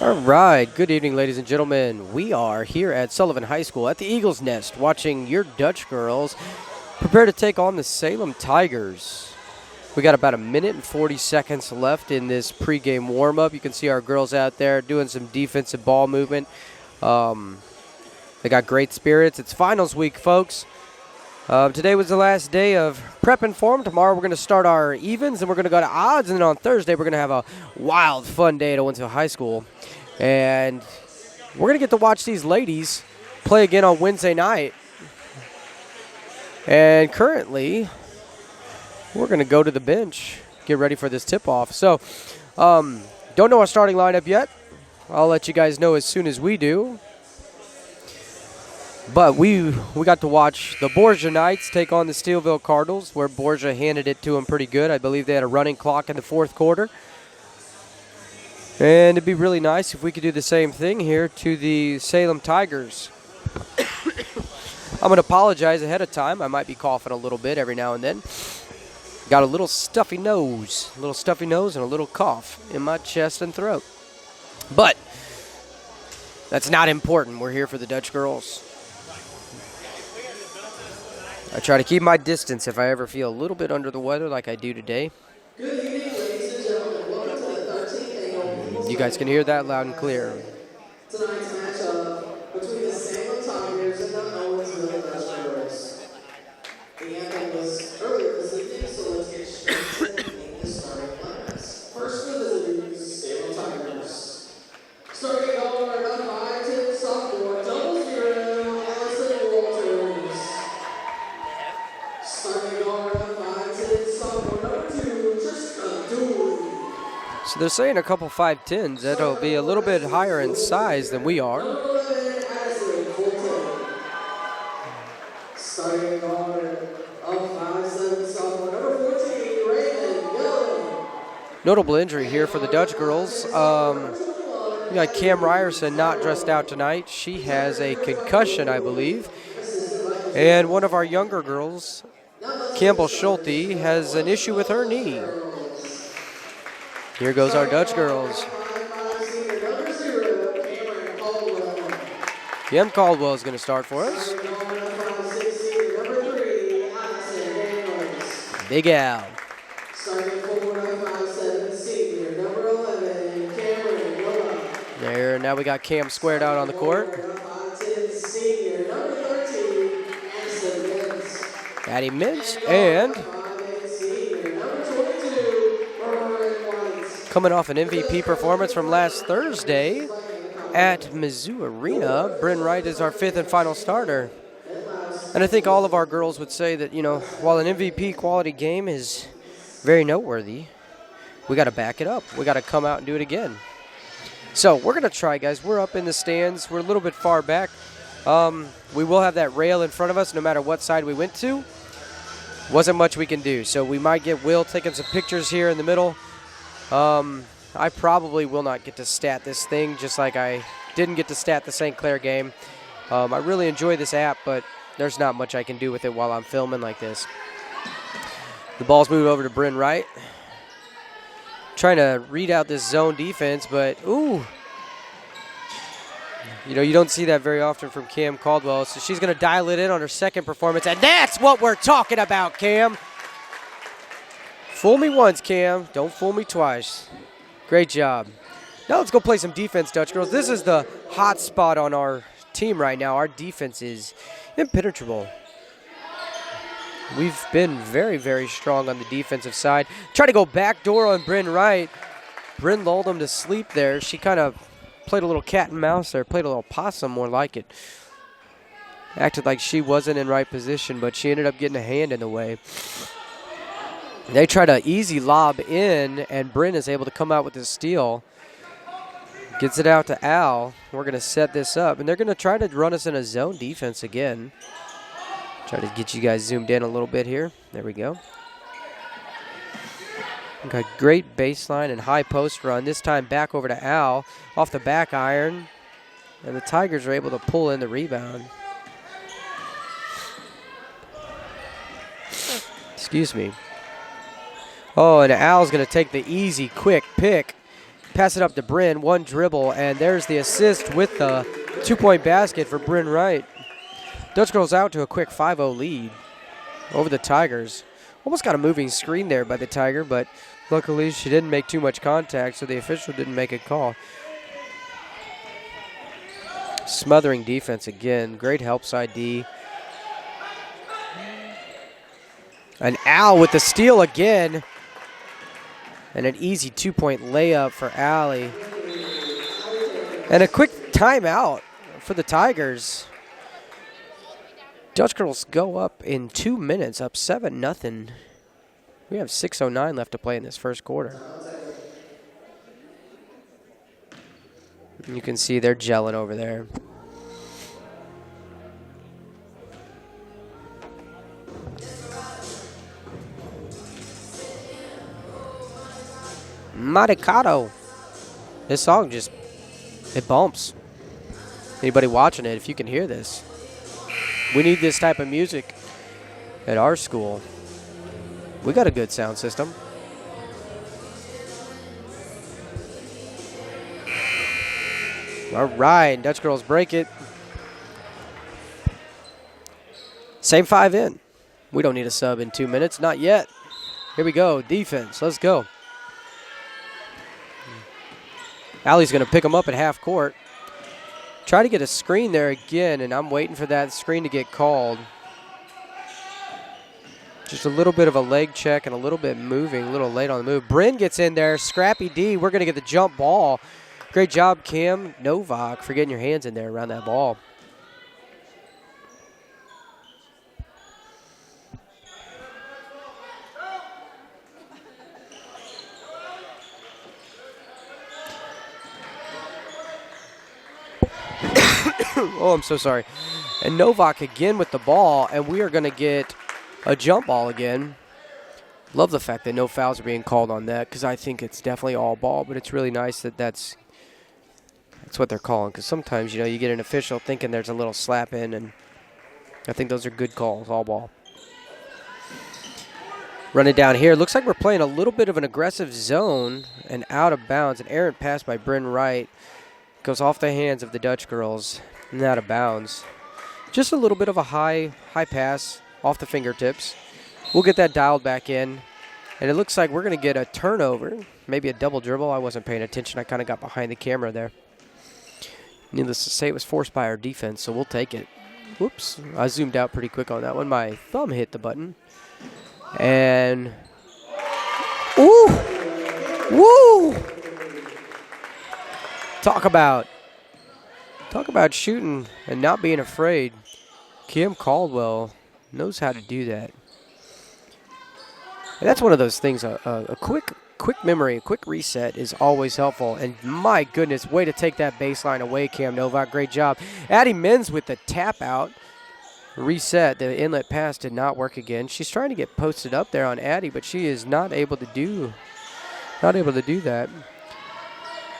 All right, good evening, ladies and gentlemen. We are here at Sullivan High School at the Eagle's Nest watching your Dutch girls prepare to take on the Salem Tigers. We got about a minute and 40 seconds left in this pregame warm-up. You can see our girls out there doing some defensive ball movement. They got great spirits. It's finals week, folks. Today was the last day of prepping for them. Tomorrow we're going to start our evens, and we're going to go to odds. And then on Thursday we're going to have a wild, fun day at Owensville High School. And we're going to get to watch these ladies play again on Wednesday night. And currently, we're going to go to the bench, get ready for this tip-off. So, don't know our starting lineup yet. I'll let you guys know as soon as we do. But we got to watch the Borgia Knights take on the Steelville Cardinals, where Borgia handed it to them pretty good. I believe they had a running clock in the fourth quarter. And it'd be really nice if we could do the same thing here to the Salem Tigers. I'm going to apologize ahead of time. I might be coughing a little bit every now and then. Got a little stuffy nose and a little cough in my chest and throat. But that's not important. We're here for the Dutch girls. I try to keep my distance if I ever feel a little bit under the weather like I do today. Good evening, ladies and gentlemen. Welcome to the 13th annual People's You guys can hear that loud and clear. Tonight's matchup between the Salem Tigers and the Owensville Dutchgirls. The anthem was earlier this evening, so let's get straight to the starting lineups. First for the Dukes, Salem Tigers. Starting guard, a 5'10" sophomore, double zero, Allison Walters. Starting guard, a 5'10" sophomore, number 2, Trista Dooley. So they're saying a couple 5'10s. That'll be a little bit higher in size than we are. Starting guard of 5'7" sophomore, number 14, Raymond Young. Notable injury here for the Dutch girls. We got Cam Ryerson not dressed out tonight. She has a concussion, I believe. And one of our younger girls, Campbell Schulte, has an issue with her knee. Here goes our Dutch girls. Cam Caldwell is going to start for us. Big Al. There, now we got Cam squared out on the court. Addie Mintz, and coming off an MVP performance from last Thursday at Mizzou Arena, Bryn Wright is our 5th and final starter. And I think all of our girls would say that, while an MVP quality game is very noteworthy, we got to back it up. We got to come out and do it again. So we're going to try, guys. We're up in the stands. We're a little bit far back. We will have that rail in front of us no matter what side we went to. Wasn't much we can do. So we might get Will taking some pictures here in the middle. I probably will not get to stat this thing just like I didn't get to stat the St. Clair game. I really enjoy this app, but there's not much I can do with it while I'm filming like this. The ball's moved over to Bryn Wright. Trying to read out this zone defense, but ooh. You don't see that very often from Cam Caldwell, so she's going to dial it in on her second performance, and that's what we're talking about, Cam. Fool me once, Cam. Don't fool me twice. Great job. Now let's go play some defense, Dutch girls. This is the hot spot on our team right now. Our defense is impenetrable. We've been very, very strong on the defensive side. Try to go backdoor on Bryn Wright. Bryn lulled him to sleep there. She kind of played a little cat and mouse there, played a little possum, more like it. Acted like she wasn't in right position, but she ended up getting a hand in the way. They try to easy lob in, and Bryn is able to come out with the steal. Gets it out to Al. We're going to set this up, and they're going to try to run us in a zone defense again. Try to get you guys zoomed in a little bit here. There we go. Got great baseline and high post run. This time back over to Al off the back iron. And the Tigers are able to pull in the rebound. Excuse me. Oh, and Al's going to take the easy, quick pick. Pass it up to Bryn, one dribble, and there's the assist with the 2-point basket for Bryn Wright. Dutch Girls out to a quick 5-0 lead over the Tigers. Almost got a moving screen there by the Tiger, but luckily she didn't make too much contact, so the official didn't make a call. Smothering defense again. Great help side D. And Al with the steal again. And an easy 2-point layup for Allie. And a quick timeout for the Tigers. Dutch Girls go up in 2 minutes, up 7-0. We have 6:09 left to play in this first quarter. You can see they're gelling over there. Maricato. This song just, it bumps. Anybody watching it, if you can hear this. We need this type of music at our school. We got a good sound system. All right, Dutch Girls break it. Same 5 in. We don't need a sub in 2 minutes, not yet. Here we go, defense, let's go. Allie's gonna pick them up at half court. Try to get a screen there again, and I'm waiting for that screen to get called. Just a little bit of a leg check and a little bit moving, a little late on the move. Bryn gets in there, scrappy D. We're gonna get the jump ball. Great job, Cam Novak, for getting your hands in there around that ball. Oh, I'm so sorry. And Novak again with the ball, and we are going to get a jump ball again. Love the fact that no fouls are being called on that, because I think it's definitely all ball, but it's really nice that that's what they're calling, because sometimes, you get an official thinking there's a little slap in, and I think those are good calls, all ball. Running down here, looks like we're playing a little bit of an aggressive zone and out of bounds. An errant pass by Bryn Wright goes off the hands of the Dutch Girls and out of bounds. Just a little bit of a high pass off the fingertips. We'll get that dialed back in. And it looks like we're going to get a turnover, maybe a double dribble. I wasn't paying attention. I kind of got behind the camera there. Needless to say, it was forced by our defense, so we'll take it. Whoops. I zoomed out pretty quick on that one. My thumb hit the button. And, ooh, woo! Talk about shooting and not being afraid. Kim Caldwell knows how to do that. And that's one of those things, a quick memory, a quick reset is always helpful. And my goodness, way to take that baseline away, Cam Novak. Great job. Addie Menz with the tap out. Reset. The inlet pass did not work again. She's trying to get posted up there on Addie, but she is not able to do that.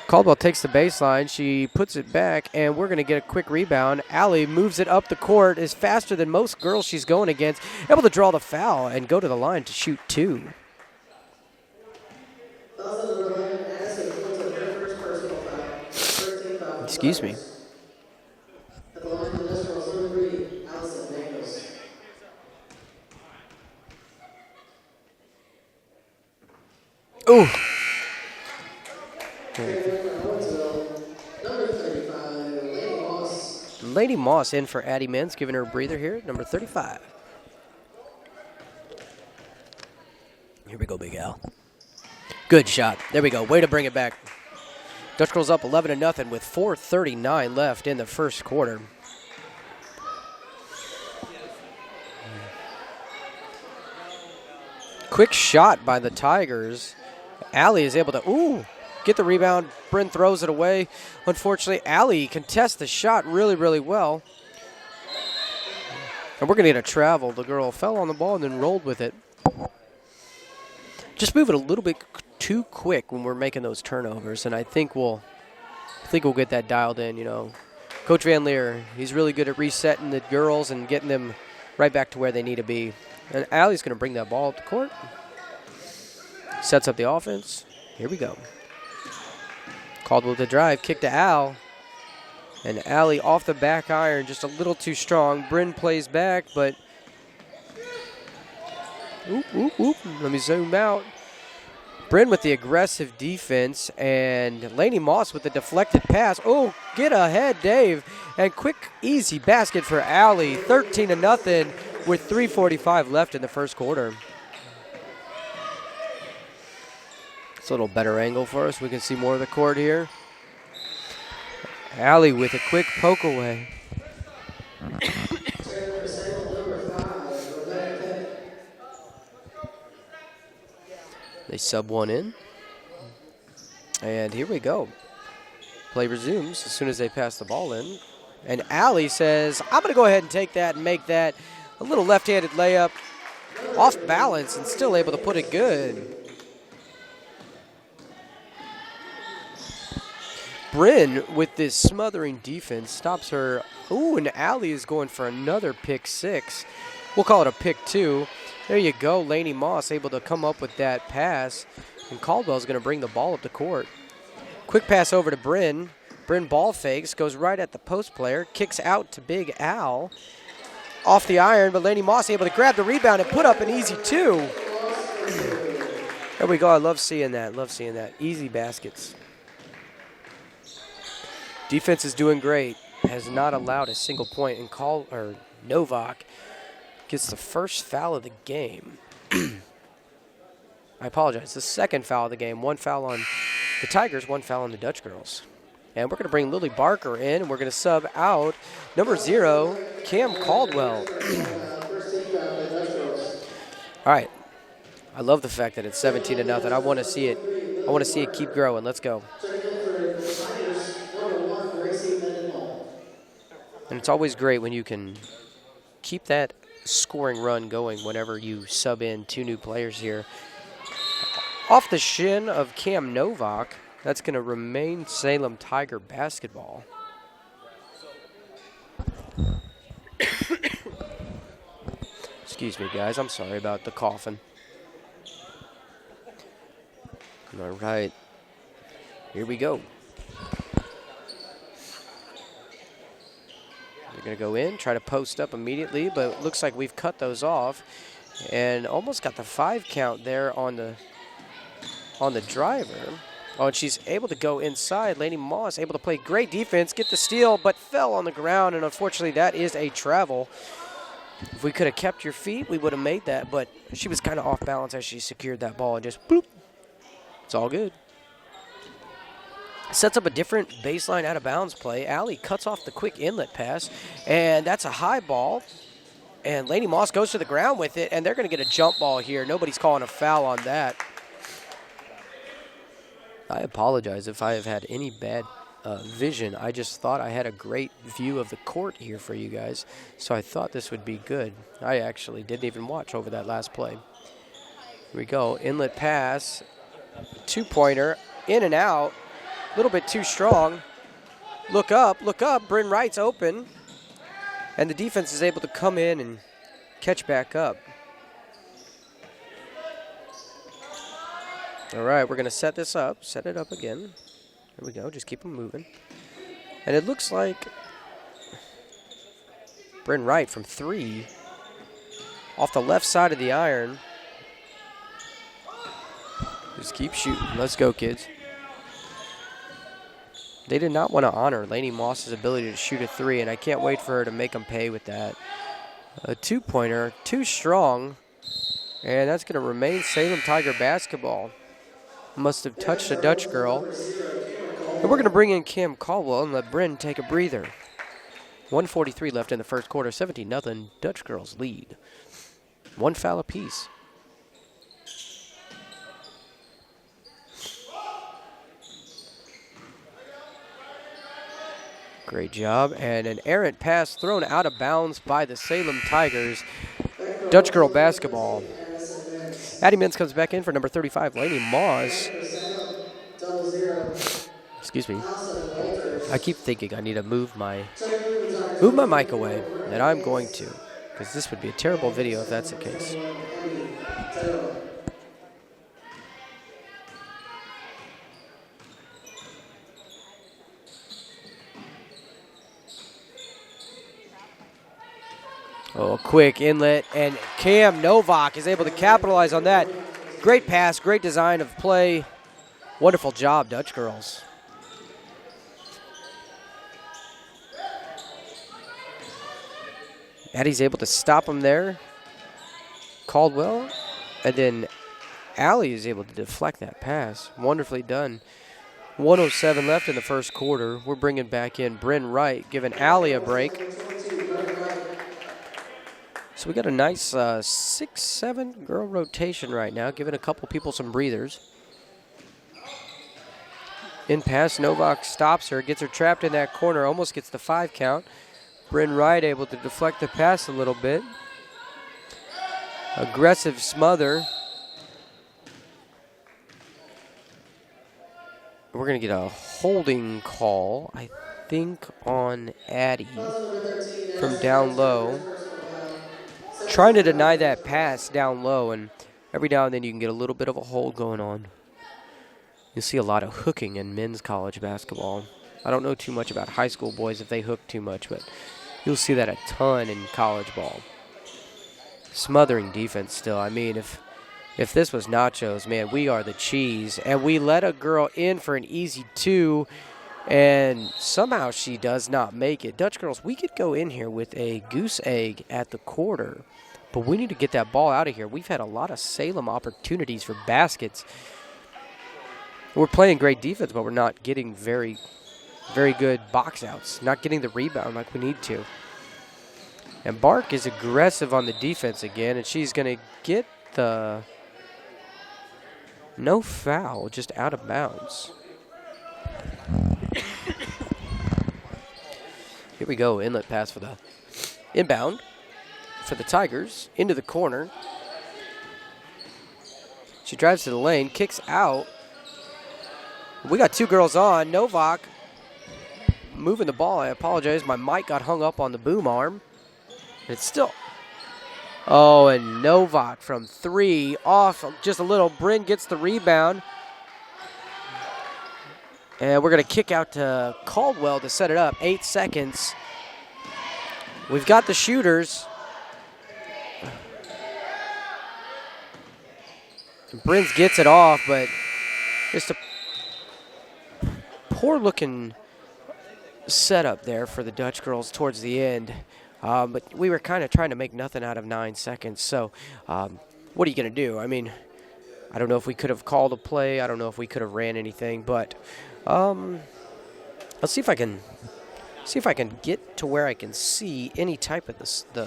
Caldwell takes the baseline. She puts it back, and we're going to get a quick rebound. Allie moves it up the court, is faster than most girls she's going against, able to draw the foul and go to the line to shoot 2. Excuse me. Ooh. Lady Moss in for Addie Menz, giving her a breather here, number 35. Here we go, Big Al. Good shot. There we go. Way to bring it back. Dutch Girls up 11-0 with 4:39 left in the first quarter. Quick shot by the Tigers. Allie is able to, get the rebound. Bryn throws it away. Unfortunately, Allie contests the shot really, really well. And we're going to get a travel. The girl fell on the ball and then rolled with it. Just moving a little bit too quick when we're making those turnovers, and I think we'll get that dialed in. Coach Van Leer, he's really good at resetting the girls and getting them right back to where they need to be. And Allie's going to bring that ball up the court. Sets up the offense. Here we go. Caldwell to drive, kick to Al. And Allie off the back iron, just a little too strong. Bryn plays back, but let me zoom out. Bryn with the aggressive defense, and Laney Moss with the deflected pass. Oh, get ahead, Dave. And quick, easy basket for Allie. 13-0 with 3:45 left in the first quarter. It's a little better angle for us. We can see more of the court here. Allie with a quick poke away. They sub one in. And here we go. Play resumes as soon as they pass the ball in. And Allie says, I'm going to go ahead and take that and make that a little left-handed layup. Off balance and still able to put it good. Bryn with this smothering defense stops her. Ooh, and Allie is going for another pick 6. We'll call it a pick 2. There you go. Laney Moss able to come up with that pass. And Caldwell's going to bring the ball up the court. Quick pass over to Bryn. Bryn ball fakes, goes right at the post player, kicks out to Big Al. Off the iron, but Laney Moss able to grab the rebound and put up an easy 2. There we go. I love seeing that. Love seeing that. Easy baskets. Defense is doing great. Has not allowed a single point. And Novak gets the first foul of the game. I apologize. The second foul of the game. 1 foul on the Tigers, 1 foul on the Dutchgirls. And we're going to bring Lily Barker in, and we're going to sub out number 0, Cam Caldwell. All right. I love the fact that it's 17-0. I want to see it. I want to see it keep growing. Let's go. And it's always great when you can keep that scoring run going whenever you sub in 2 new players here. Off the shin of Cam Novak, that's going to remain Salem Tiger basketball. Excuse me, guys. I'm sorry about the coughing. All right. Here we go. They're going to go in, try to post up immediately, but it looks like we've cut those off and almost got the 5 count there on the driver. Oh, and she's able to go inside. Laney Moss able to play great defense, get the steal, but fell on the ground, and unfortunately that is a travel. If we could have kept your feet, we would have made that, but she was kind of off balance as she secured that ball and just bloop. It's all good. Sets up a different baseline out of bounds play. Allie cuts off the quick inlet pass, and that's a high ball. And Laney Moss goes to the ground with it, and they're going to get a jump ball here. Nobody's calling a foul on that. I apologize if I have had any bad vision. I just thought I had a great view of the court here for you guys, so I thought this would be good. I actually didn't even watch over that last play. Here we go. Inlet pass. 2-pointer. In and out. A little bit too strong. Look up, look up. Bryn Wright's open. And the defense is able to come in and catch back up. All right, we're going to set this up. Set it up again. Here we go. Just keep them moving. And it looks like Bryn Wright from 3 off the left side of the iron. Just keep shooting. Let's go, kids. They did not want to honor Laney Moss's ability to shoot a 3, and I can't wait for her to make them pay with that. A 2-pointer, too strong, and that's going to remain Salem Tiger basketball. Must have touched a Dutch girl. And we're going to bring in Cam Caldwell and let Bryn take a breather. 1:43 left in the first quarter, 17-0. Dutch girls lead. 1 foul apiece. Great job, and an errant pass thrown out of bounds by the Salem Tigers. Dutch girl basketball. Addie Mintz comes back in for number 35, Laney Moss. Excuse me. I keep thinking I need to move my mic away, and I'm going to, because this would be a terrible video if that's the case. Oh, a quick inlet, and Cam Novak is able to capitalize on that. Great pass, great design of play. Wonderful job, Dutch girls. Addie's able to stop him there. Caldwell, and then Allie is able to deflect that pass. Wonderfully done. 1:07 left in the first quarter. We're bringing back in Bryn Wright, giving Allie a break. So we got a nice 6-7 girl rotation right now, giving a couple people some breathers. In pass, Novak stops her, gets her trapped in that corner, almost gets the 5 count. Bryn Wright able to deflect the pass a little bit. Aggressive smother. We're going to get a holding call, I think, on Addie from down low. Trying to deny that pass down low, and every now and then you can get a little bit of a hold going on. You'll see a lot of hooking in men's college basketball. I don't know too much about high school boys if they hook too much, but you'll see that a ton in college ball. Smothering defense still. I mean, if this was nachos, man, we are the cheese. And we let a girl in for an easy 2, and somehow she does not make it. Dutch girls, we could go in here with a goose egg at the quarter, but we need to get that ball out of here. We've had a lot of Salem opportunities for baskets. We're playing great defense, but we're not getting very, very good box outs, not getting the rebound like we need to. And Bark is aggressive on the defense again, and she's going to get the no foul, just out of bounds. Here we go, inlet pass for the inbound for the Tigers, into the corner. She drives to the lane, kicks out. We got 2 girls on. Novak moving the ball. I apologize, my mic got hung up on the boom arm. It's still, oh, and Novak from 3, off just a little. Bryn gets the rebound. And we're going to kick out to Caldwell to set it up. 8 seconds. We've got the shooters. Bryn gets it off, but just a poor-looking setup there for the Dutch girls towards the end. But we were kind of trying to make nothing out of 9 seconds. So what are you going to do? I mean, I don't know if we could have called a play. I don't know if we could have ran anything. But let's see if I can get to where I can see any type of the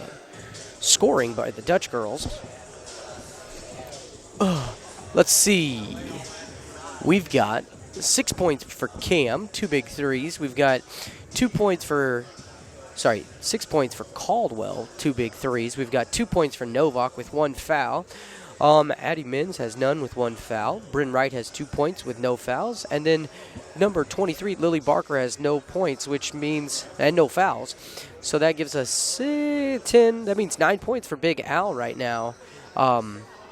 scoring by the Dutch girls. Let's see. We've got 6 points for Cam, 2 big threes. We've got 6 points for Caldwell, 2 big threes. We've got 2 points for Novak with 1 foul. Addie Mins has none with 1 foul. Bryn Wright has 2 points with no fouls. And then number 23, Lily Barker, has no points, which means, and no fouls. So that gives us 10, that means 9 points for Big Al right now.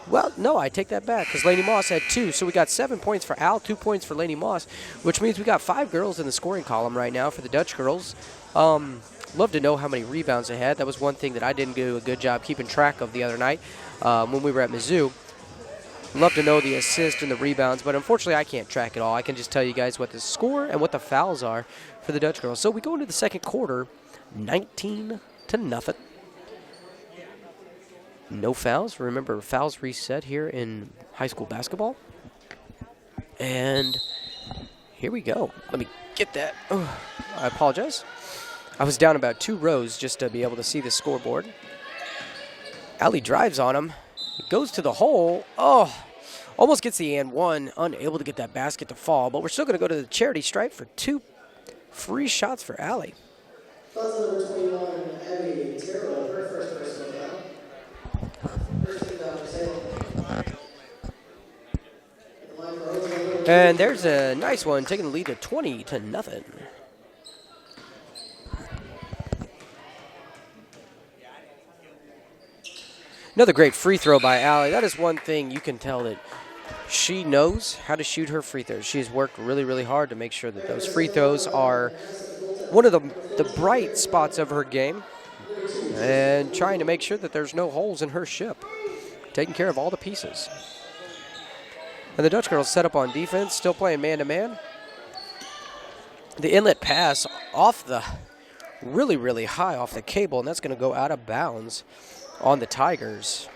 Well, no, I take that back because Laney Moss had 2. So we got 7 points for Al, 2 points for Laney Moss, which means we got 5 girls in the scoring column right now for the Dutch girls. Love to know how many rebounds they had. That was one thing that I didn't do a good job keeping track of the other night when we were at Mizzou. Love to know the assists and the rebounds, but unfortunately I can't track it all. I can just tell you guys what the score and what the fouls are for the Dutch girls. So we go into the second quarter, 19-0. No fouls. Remember, fouls reset here in high school basketball. And here we go. Let me get that. Oh, I apologize. I was down about 2 rows just to be able to see the scoreboard. Allie drives on him. It goes to the hole. Oh, almost gets the and 1. Unable to get that basket to fall. But we're still going to go to the charity stripe for 2 free shots for Allie. Number 21, Abby Terrell, her first personal foul. And there's a nice one, taking the lead to 20-0. Another great free throw by Allie. That is one thing you can tell that she knows how to shoot her free throws. She's worked really, really hard to make sure that those free throws are one of the bright spots of her game. and trying to make sure that there's no holes in her ship, taking care of all the pieces. And the Dutch girls set up on defense, still playing man-to-man. The inlet pass off the really, really high off the cable, and that's going to go out of bounds on the Tigers.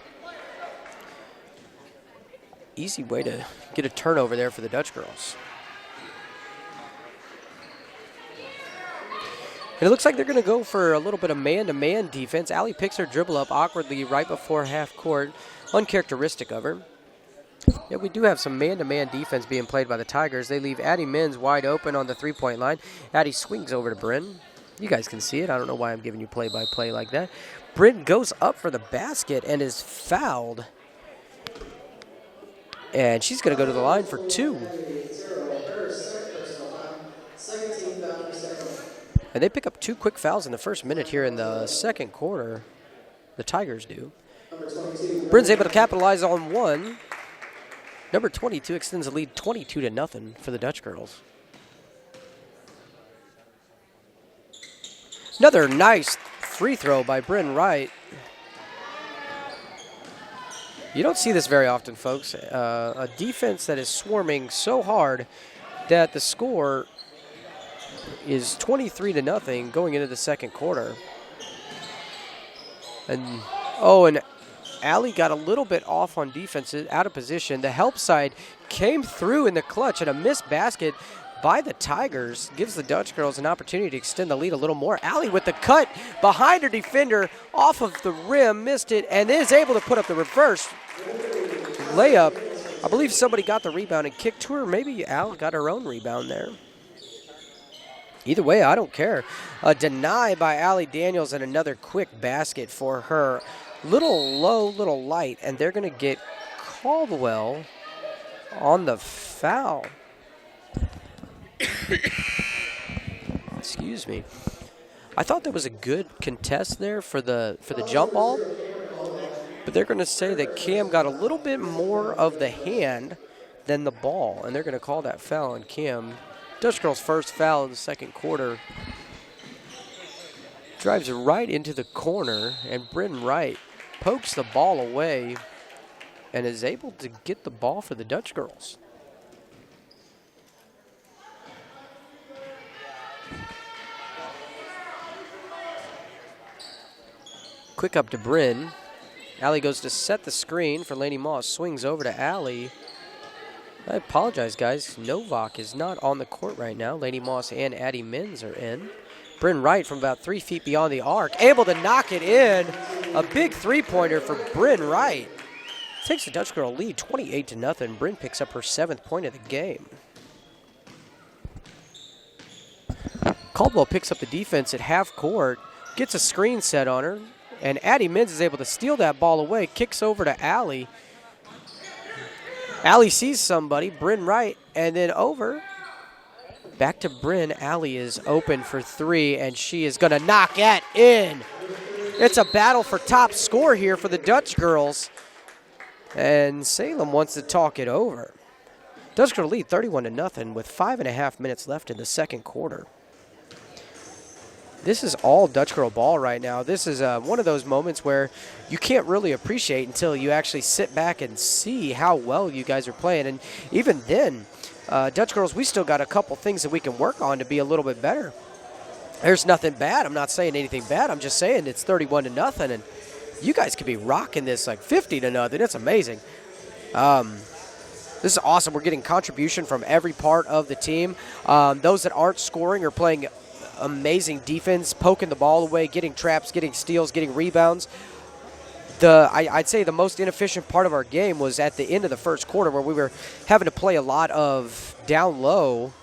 Easy way to get a turnover there for the Dutch girls. And it looks like they're going to go for a little bit of man-to-man defense. Allie picks her dribble up awkwardly right before half court. Uncharacteristic of her. Yeah, we do have some man-to-man defense being played by the Tigers. They leave Addie Menz wide open on the three-point line. Addie swings over to Bryn. You guys can see it. I don't know why I'm giving you play-by-play like that. Bryn goes up for the basket and is fouled. And she's going to go to the line for 2. And they pick up 2 quick fouls in the first minute here in the second quarter. The Tigers do. Bryn's able to capitalize on 1. Number 22 extends the lead 22-0 for the Dutch girls. Another nice free throw by Bryn Wright. You don't see this very often, folks. A defense that is swarming so hard that the score is 23-0 going into the second quarter. And Allie got a little bit off on defense, out of position. The help side came through in the clutch, and a missed basket by the Tigers gives the Dutch girls an opportunity to extend the lead a little more. Allie with the cut behind her defender off of the rim, missed it, and is able to put up the reverse layup. I believe somebody got the rebound and kicked to her. Maybe Al got her own rebound there. Either way, I don't care. A deny by Allie Daniels and another quick basket for her. Little low, little light, and they're going to get Caldwell on the foul. Excuse me. I thought there was a good contest there for the jump ball, but they're going to say that Cam got a little bit more of the hand than the ball, and they're going to call that foul on Cam. Dutch girls' first foul in the second quarter. Drives it right into the corner, and Bryn Wright pokes the ball away and is able to get the ball for the Dutch girls. Quick up to Bryn. Allie goes to set the screen for Lainey Moss. Swings over to Allie. I apologize, guys. Novak is not on the court right now. Lainey Moss and Addie Menz are in. Bryn Wright from about 3 feet beyond the arc, able to knock it in. A big three-pointer for Bryn Wright. Takes the Dutch girl lead 28-0. Bryn picks up her 7th point of the game. Caldwell picks up the defense at half court, gets a screen set on her, and Addie Menz is able to steal that ball away, kicks over to Allie. Allie sees somebody, Bryn Wright, and then over. Back to Bryn. Allie is open for 3, and she is going to knock it in. It's a battle for top score here for the Dutch girls. And Salem wants to talk it over. Dutch girl lead 31-0 with 5.5 minutes left in the second quarter. This is all Dutch girl ball right now. This is one of those moments where you can't really appreciate until you actually sit back and see how well you guys are playing. And even then, Dutch girls, we still got a couple things that we can work on to be a little bit better. There's nothing bad. I'm not saying anything bad. I'm just saying it's 31-0, and you guys could be rocking this like 50-0. It's amazing. This is awesome. We're getting contribution from every part of the team. Those that aren't scoring are playing amazing defense, poking the ball away, getting traps, getting steals, getting rebounds. I'd say the most inefficient part of our game was at the end of the first quarter, where we were having to play a lot of down low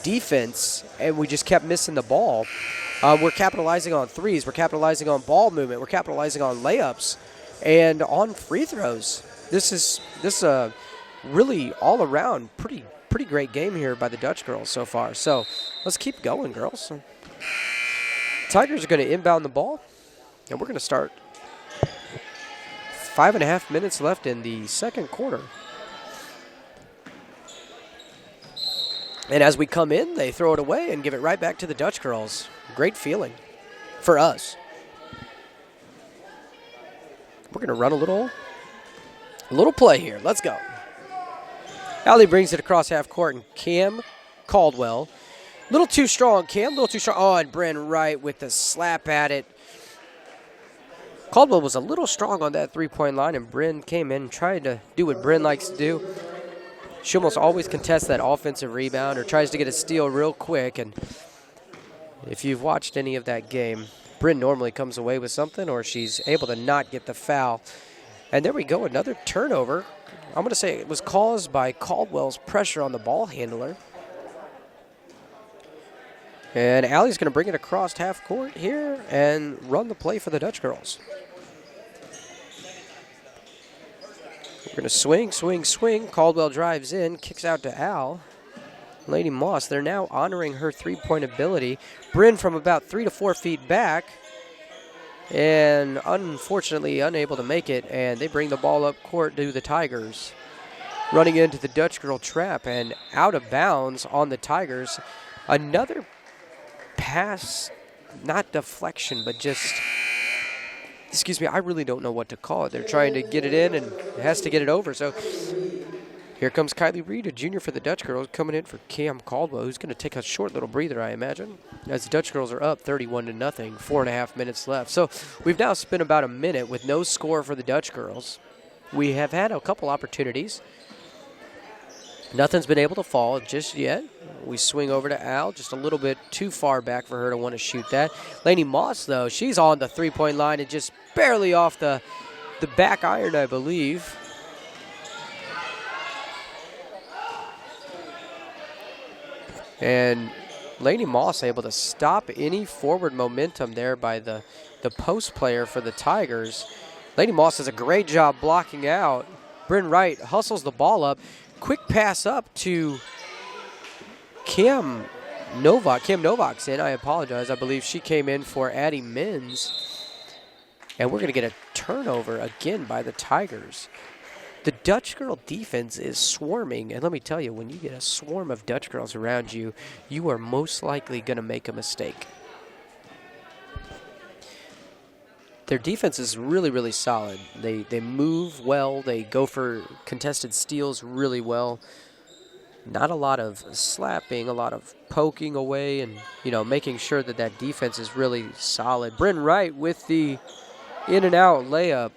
defense, and we just kept missing the ball. We're capitalizing on threes. We're capitalizing on ball movement. We're capitalizing on layups and on free throws. This is a really all around pretty great game here by the Dutch girls so far. So let's keep going, girls. Tigers are going to inbound the ball, and we're going to start. 5.5 minutes left in the second quarter. And as we come in, they throw it away and give it right back to the Dutch girls. Great feeling for us. We're going to run a little play here. Let's go. Allie brings it across half court, and Cam Caldwell. A little too strong, Cam. A little too strong. Oh, and Bryn Wright with the slap at it. Caldwell was a little strong on that three-point line, and Bryn came in and tried to do what Bryn likes to do. She almost always contests that offensive rebound or tries to get a steal real quick. And if you've watched any of that game, Bryn normally comes away with something, or she's able to not get the foul. And there we go, another turnover. I'm going to say it was caused by Caldwell's pressure on the ball handler. And Allie's going to bring it across half court here and run the play for the Dutch girls. We're going to swing, swing, swing. Caldwell drives in, kicks out to Al. Lady Moss, they're now honoring her three-point ability. Bryn from about 3 to 4 feet back. And unfortunately unable to make it. And they bring the ball up court to the Tigers. Running into the Dutch girl trap and out of bounds on the Tigers. Another pass, not deflection, but just, excuse me, I really don't know what to call it. They're trying to get it in and has to get it over. So here comes Kylie Reed, a junior for the Dutch girls, coming in for Cam Caldwell, who's going to take a short little breather, I imagine, as the Dutch girls are up 31-0, 4.5 minutes left. So we've now spent about a minute with no score for the Dutch girls. We have had a couple opportunities. Nothing's been able to fall just yet. We swing over to Al, just a little bit too far back for her to want to shoot that. Lady Moss, though, she's on the three-point line and just barely off the back iron, I believe. And Lady Moss able to stop any forward momentum there by the post player for the Tigers. Lady Moss does a great job blocking out. Bryn Wright hustles the ball up. Quick pass up to Kim Novak. Kim Novak's in. I apologize. I believe she came in for Addie Mins. And we're going to get a turnover again by the Tigers. The Dutch girl defense is swarming. And let me tell you, when you get a swarm of Dutch girls around you, you are most likely going to make a mistake. Their defense is really, really solid. They move well. They go for contested steals really well. Not a lot of slapping, a lot of poking away and, making sure that defense is really solid. Bryn Wright with the in and out layup.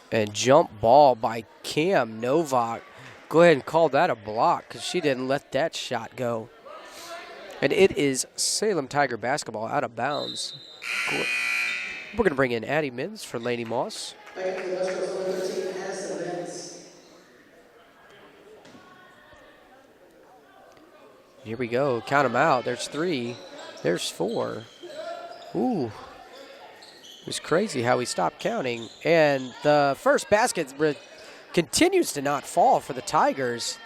And jump ball by Cam Novak. Go ahead and call that a block because she didn't let that shot go. And it is Salem Tiger basketball out of bounds. We're going to bring in Addie Mins for Lady Moss. Here we go. Count them out. There's 3. There's 4. Ooh. It was crazy how we stopped counting. And the first basket continues to not fall for the Tigers.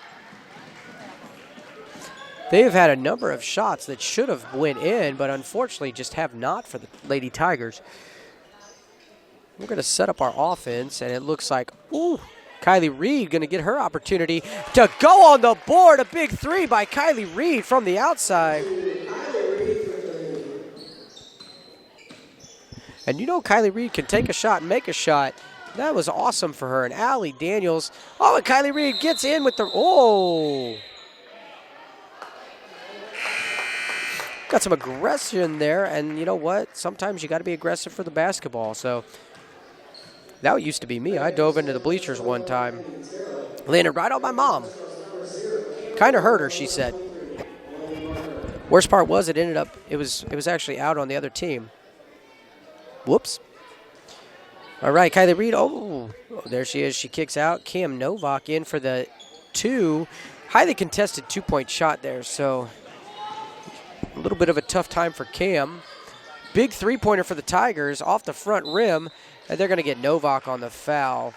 They have had a number of shots that should have went in, but unfortunately just have not for the Lady Tigers. We're going to set up our offense, and it looks like, ooh, Kylie Reed going to get her opportunity to go on the board. A big 3 by Kylie Reed from the outside. And Kylie Reed can take a shot and make a shot. That was awesome for her. And Allie Daniels. Oh, and Kylie Reed gets in with the, oh. Got some aggression there. And you know what? Sometimes you got to be aggressive for the basketball. So that used to be me. I dove into the bleachers one time. Landed right on my mom. Kind of hurt her, she said. Worst part was it was actually out on the other team. Whoops. All right, Kylie Reed. Oh, there she is. She kicks out. Cam Novak in for the 2. Highly contested 2-point shot there, so a little bit of a tough time for Cam. Big 3-pointer for the Tigers off the front rim, and they're going to get Novak on the foul.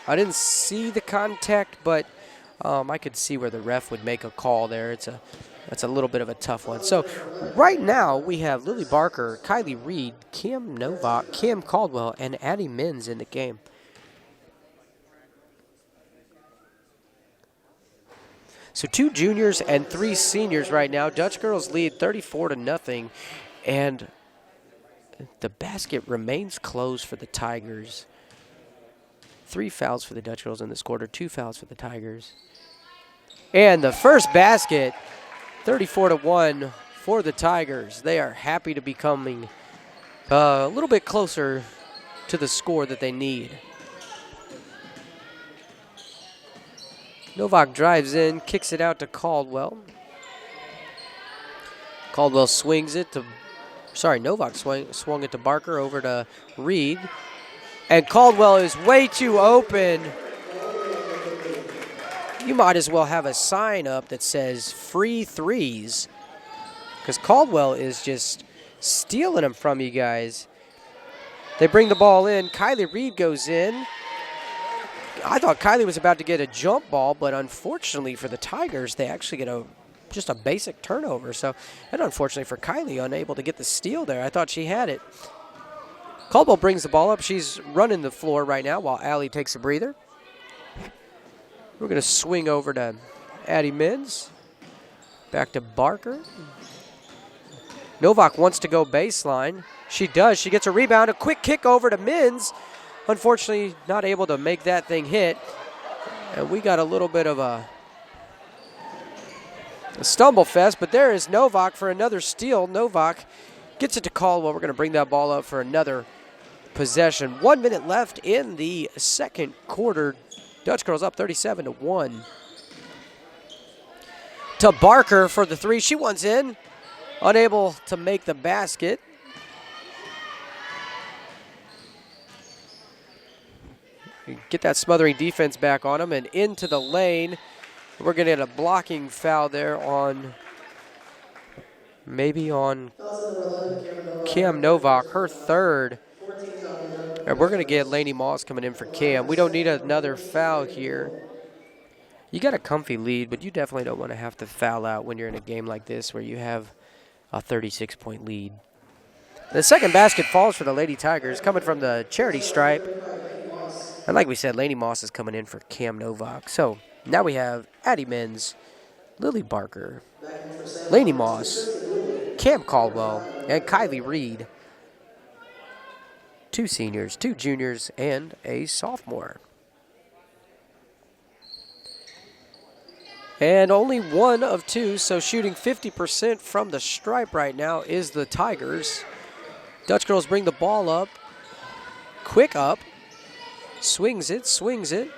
I didn't see the contact, but I could see where the ref would make a call there. That's a little bit of a tough one. So right now we have Lily Barker, Kylie Reed, Cam Novak, Cam Caldwell, and Addie Mins in the game. So 2 juniors and 3 seniors right now. Dutch Girls lead 34-0, and the basket remains closed for the Tigers. 3 fouls for the Dutch Girls in this quarter, 2 fouls for the Tigers. And the first basket, 34-1 for the Tigers. They are happy to be coming a little bit closer to the score that they need. Novak drives in, kicks it out to Caldwell. Caldwell swings it to, Novak swung it to Barker, over to Reed. And Caldwell is way too open. You might as well have a sign up that says free threes, because Caldwell is just stealing them from you guys. They bring the ball in. Kylie Reed goes in. I thought Kylie was about to get a jump ball, but unfortunately for the Tigers, they actually get just a basic turnover. So, and unfortunately for Kylie, unable to get the steal there. I thought she had it. Caldwell brings the ball up. She's running the floor right now while Allie takes a breather. We're going to swing over to Addie Mins. Back to Barker. Novak wants to go baseline. She does. She gets a rebound. A quick kick over to Mins. Unfortunately, not able to make that thing hit. And we got a little bit of a stumble fest, but there is Novak for another steal. Novak gets it to Caldwell. We're going to bring that ball up for another possession. 1 minute left in the second quarter. Dutch Girls up 37-1. To Barker for the three. She wants in. Unable to make the basket. Get that smothering defense back on them and into the lane. We're going to get a blocking foul there on, maybe on Cam Novak, her third. And we're going to get Lainey Moss coming in for Cam. We don't need another foul here. You got a comfy lead, but you definitely don't want to have to foul out when you're in a game like this where you have a 36-point lead. The second basket falls for the Lady Tigers, coming from the charity stripe. And like we said, Lainey Moss is coming in for Cam Novak. So now we have Addie Mins, Lily Barker, Lainey Moss, Cam Caldwell, and Kylie Reed. 2 seniors, 2 juniors, and a sophomore. And only 1 of 2, so shooting 50% from the stripe right now is the Tigers. Dutch Girls bring the ball up. Quick up. Swings it.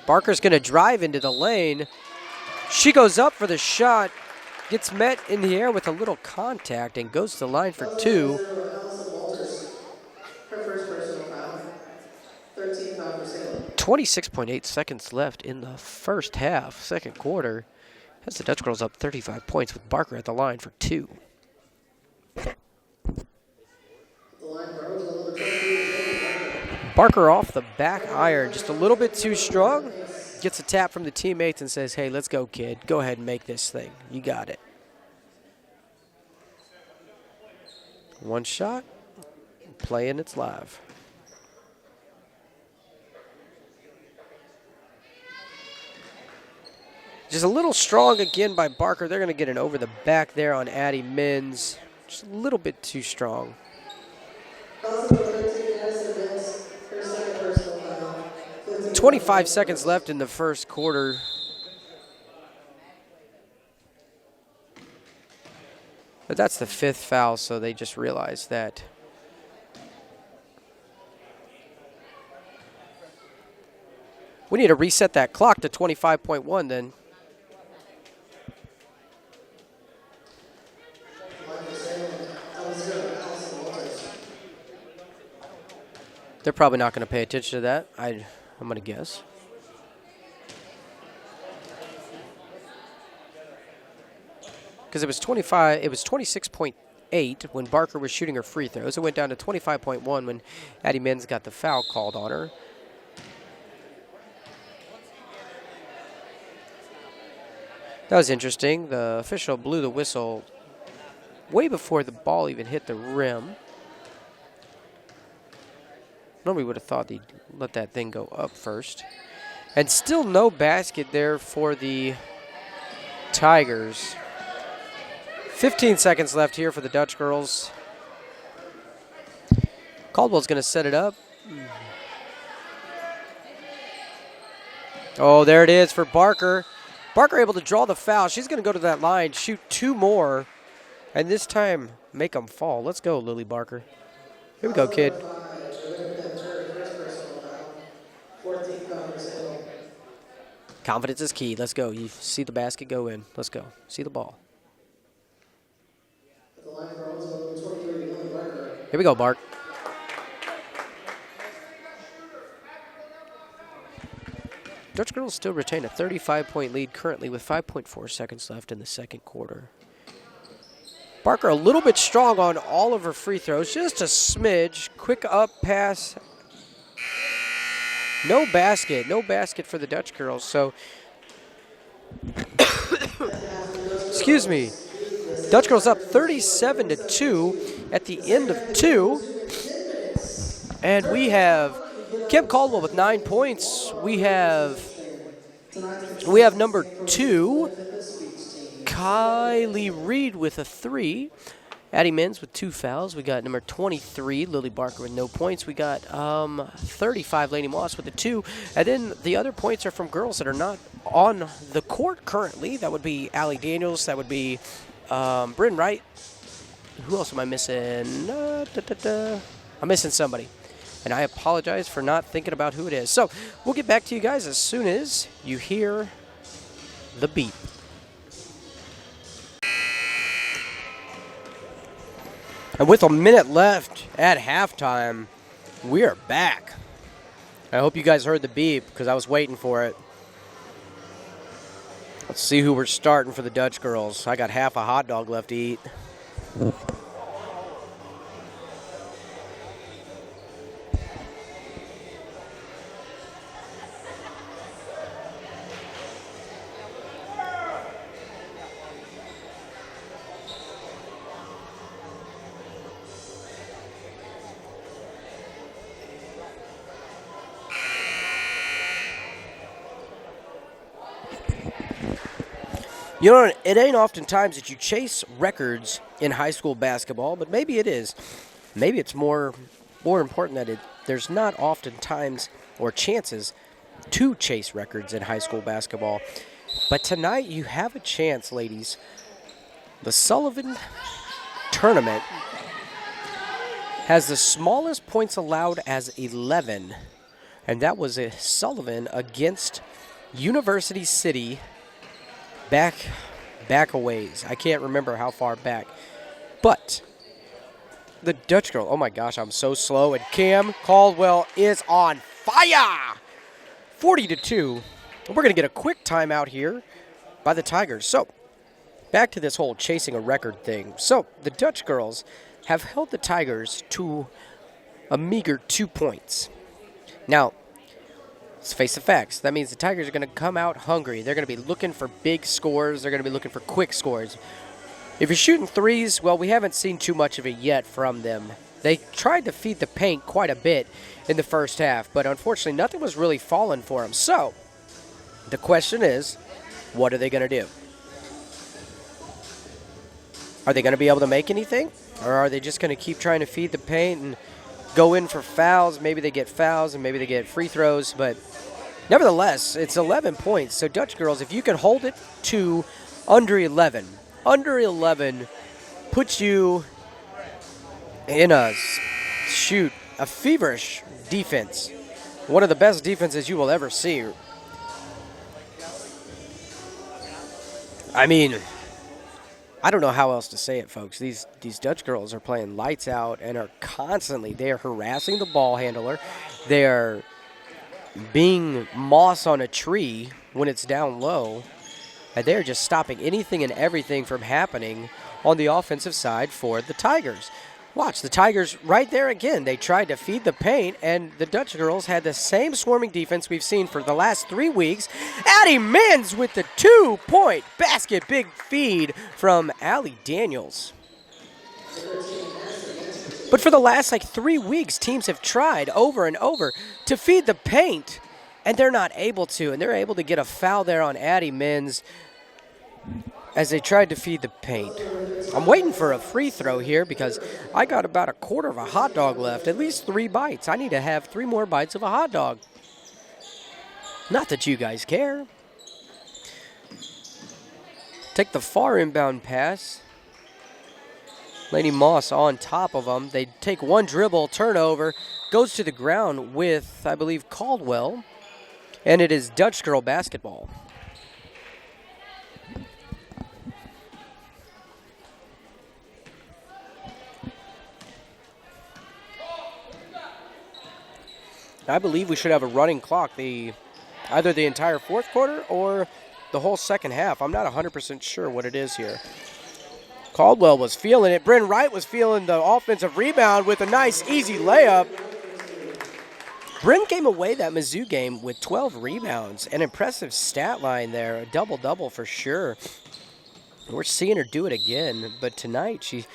Barker's going to drive into the lane. She goes up for the shot. Gets met in the air with a little contact and goes to the line for 2. 26.8 seconds left in the first half, second quarter. As the Dutch Girls up 35 points with Barker at the line for 2. Barker off the back iron, just a little bit too strong. Gets a tap from the teammates and says, hey, let's go, kid. Go ahead and make this thing. You got it. One shot. Play and it's live. Just a little strong again by Barker. They're going to get an over the back there on Addie Mins. Just a little bit too strong. 25 seconds left in the first quarter. But that's the 5th foul, so they just realized that. We need to reset that clock to 25.1 then. They're probably not going to pay attention to that. I'm going to guess. Because it was 26.8 when Barker was shooting her free throws. It went down to 25.1 when Addie Mins got the foul called on her. That was interesting. The official blew the whistle way before the ball even hit the rim. Normally would have thought they'd let that thing go up first. And still no basket there for the Tigers. 15 seconds left here for the Dutch girls. Caldwell's going to set it up. Oh, there it is for Barker. Barker able to draw the foul. She's going to go to that line, shoot 2 more, and this time make them fall. Let's go, Lily Barker. Here we go, kid. Confidence is key. Let's go. You see the basket go in. Let's go. See the ball. Here we go, Bark. Dutch girls still retain a 35-point lead currently with 5.4 seconds left in the second quarter. Barker a little bit strong on all of her free throws, just a smidge. Quick up pass. No basket for the Dutch girls. So, excuse me. Dutch girls up 37-2 at the end of 2. And we have Kim Caldwell with 9 points. We have number 2, Kylie Reed with a 3. Addie Mins with 2 fouls. We got number 23, Lily Barker with no points. We got 35, Lainey Moss with a 2. And then the other points are from girls that are not on the court currently. That would be Allie Daniels. That would be Bryn Wright. Who else am I missing? I'm missing somebody. And I apologize for not thinking about who it is. So we'll get back to you guys as soon as you hear the beep. And with a minute left at halftime, we are back. I hope you guys heard the beep because I was waiting for it. Let's see who we're starting for the Dutch girls. I got half a hot dog left to eat. You know, it ain't oftentimes that you chase records in high school basketball, but maybe it is. Maybe it's more important that there's not often times or chances to chase records in high school basketball. But tonight you have a chance, ladies. The Sullivan tournament has the smallest points allowed as 11, and that was a Sullivan against University City. Back a ways. I can't remember how far back. But the Dutch girl, oh my gosh, I'm so slow. And Cam Caldwell is on fire. 40-2. We're going to get a quick timeout here by the Tigers. So back to this whole chasing a record thing. So the Dutch girls have held the Tigers to a meager 2 points. Now, let's face the facts. That means the Tigers are going to come out hungry. They're going to be looking for big scores. They're going to be looking for quick scores. If you're shooting threes, well, we haven't seen too much of it yet from them. They tried to feed the paint quite a bit in the first half, but unfortunately nothing was really falling for them. So the question is, what are they going to do? Are they going to be able to make anything? Or are they just going to keep trying to feed the paint and go in for fouls? Maybe they get fouls and maybe they get free throws, but nevertheless, it's 11 points. So Dutch girls, if you can hold it to under 11 puts you in a feverish defense. One of the best defenses you will ever see. I mean, I don't know how else to say it, folks. These Dutch girls are playing lights out and are constantly, they are harassing the ball handler. They are being moss on a tree when it's down low. And they're just stopping anything and everything from happening on the offensive side for the Tigers. Watch, the Tigers right there again. They tried to feed the paint, and the Dutch girls had the same swarming defense we've seen for the last 3 weeks. Addie Mins with the 2-point basket. Big feed from Allie Daniels. But for the last 3 weeks, teams have tried over and over to feed the paint, and they're not able to, and they're able to get a foul there on Addie Menz as they tried to feed the paint. I'm waiting for a free throw here because I got about a quarter of a hot dog left, at least 3 bites. I need to have 3 more bites of a hot dog. Not that you guys care. Take the far inbound pass. Lady Moss on top of them. They take one dribble, turnover, goes to the ground with, I believe, Caldwell, and it is Dutch girl basketball. I believe we should have a running clock, either the entire fourth quarter or the whole second half. I'm not 100% sure what it is here. Caldwell was feeling it. Bryn Wright was feeling the offensive rebound with a nice, easy layup. Bryn came away that Mizzou game with 12 rebounds. An impressive stat line there, a double-double for sure. We're seeing her do it again, but tonight she's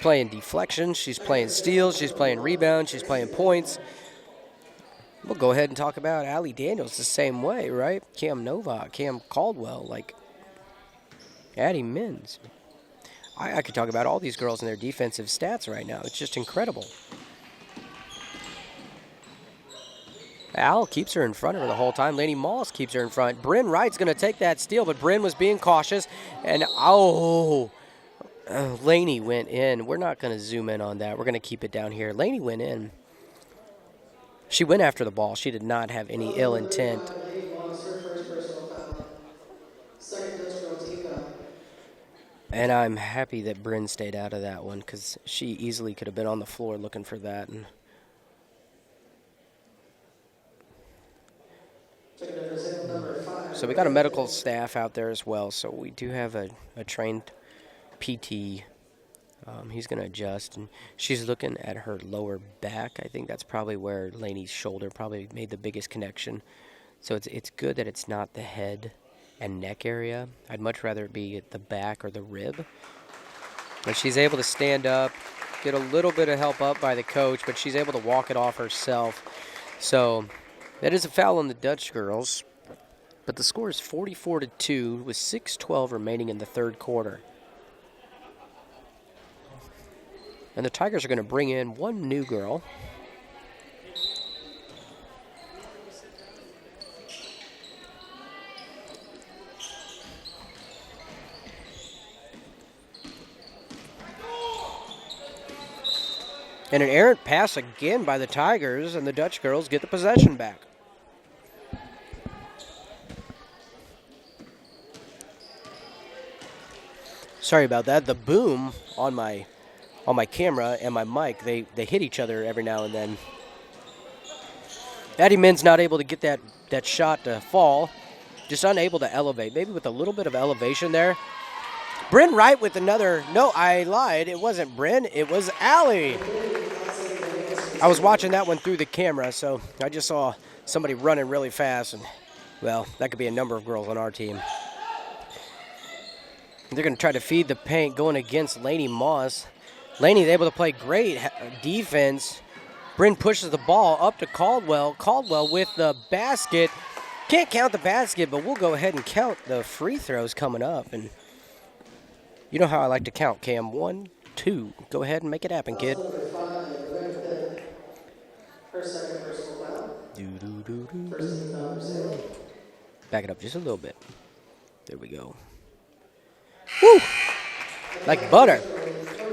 playing deflection, she's playing steals, she's playing rebounds, she's playing points. We'll go ahead and talk about Allie Daniels the same way, right? Cam Novak, Cam Caldwell, like Addie Menz. I could talk about all these girls and their defensive stats right now. It's just incredible. Al keeps her in front of her the whole time. Laney Moss keeps her in front. Bryn Wright's going to take that steal, but Bryn was being cautious. And, Laney went in. We're not going to zoom in on that. We're going to keep it down here. Laney went in. She went after the ball. She did not have any ill intent. And I'm happy that Bryn stayed out of that one because she easily could have been on the floor looking for that. And so we got a medical staff out there as well. So we do have a trained PT. He's going to adjust, and she's looking at her lower back. I think that's probably where Laney's shoulder probably made the biggest connection. So it's good that it's not the head and neck area. I'd much rather it be at the back or the rib. But she's able to stand up, get a little bit of help up by the coach, but she's able to walk it off herself. So that is a foul on the Dutch girls. But the score is 44-2 with 6:12 remaining in the third quarter. And the Tigers are going to bring in one new girl. And an errant pass again by the Tigers, and the Dutch girls get the possession back. Sorry about that. The boom on my camera and my mic, they hit each other every now and then. Addie Menz not able to get that shot to fall. Just unable to elevate. Maybe with a little bit of elevation there. Bryn Wright with another. No, I lied. It wasn't Bryn. It was Allie. I was watching that one through the camera, so I just saw somebody running really fast. And, well, that could be a number of girls on our team. They're going to try to feed the paint going against Laney Moss. Laney's able to play great defense. Bryn pushes the ball up to Caldwell. Caldwell with the basket. Can't count the basket, but we'll go ahead and count the free throws coming up. And you know how I like to count, Cam. 1, 2. Go ahead and make it happen, kid. Back it up just a little bit. There we go. Woo! Like butter.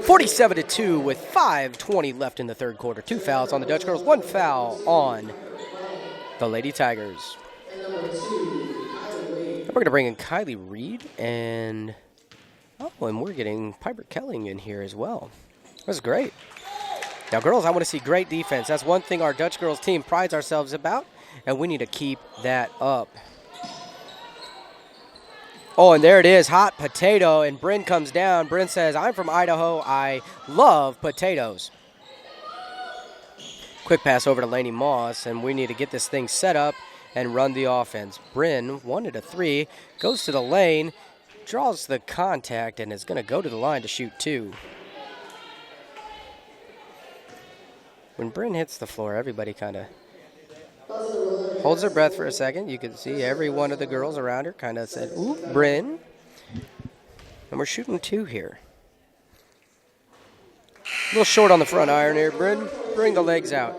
47-2 with 5:20 left in the third quarter. 2 fouls on the Dutch girls, 1 foul on the Lady Tigers. We're going to bring in Kylie Reed, and we're getting Piper Kelling in here as well. That's great. Now, girls, I want to see great defense. That's one thing our Dutch girls team prides ourselves about, and we need to keep that up. Oh, and there it is, hot potato, and Bryn comes down. Bryn says, I'm from Idaho. I love potatoes. Quick pass over to Laney Moss, and we need to get this thing set up and run the offense. Bryn wanted a 3, goes to the lane, draws the contact, and is going to go to the line to shoot 2. When Bryn hits the floor, everybody kind of holds her breath for a second. You can see every one of the girls around her kind of said, ooh, Bryn. And we're shooting 2 here. A little short on the front iron here, Bryn. Bring the legs out.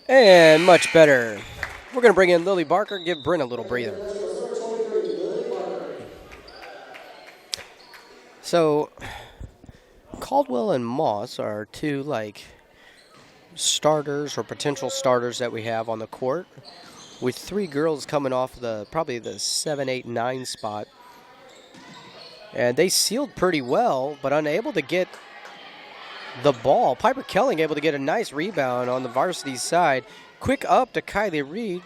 And much better. We're going to bring in Lily Barker, give Bryn a little breather. So, Caldwell and Moss are 2, like, starters or potential starters that we have on the court, with 3 girls coming off probably the 7, 8, 9 spot. And they sealed pretty well, but unable to get the ball. Piper Kelling able to get a nice rebound on the varsity side. Quick up to Kylie Reed.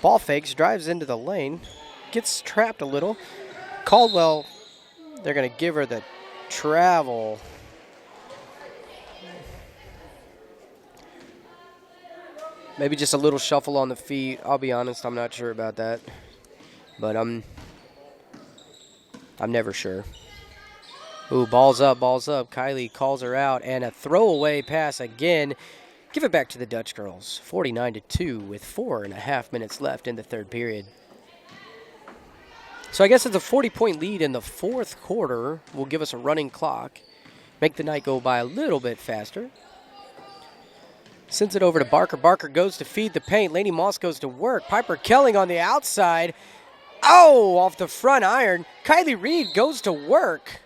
Ball fakes, drives into the lane. Gets trapped a little. Caldwell, they're going to give her the travel. Maybe just a little shuffle on the feet. I'll be honest, I'm not sure about that. But I'm never sure. Ooh, balls up, balls up. Kylie calls her out, and a throwaway pass again. Give it back to the Dutch girls. 49-2 with 4.5 minutes left in the 3rd period. So I guess it's a 40-point lead in the 4th quarter. Will give us a running clock. Make the night go by a little bit faster. Sends it over to Barker. Barker goes to feed the paint. Lainey Moss goes to work. Piper Kelling on the outside. Oh, off the front iron. Kylie Reed goes to work.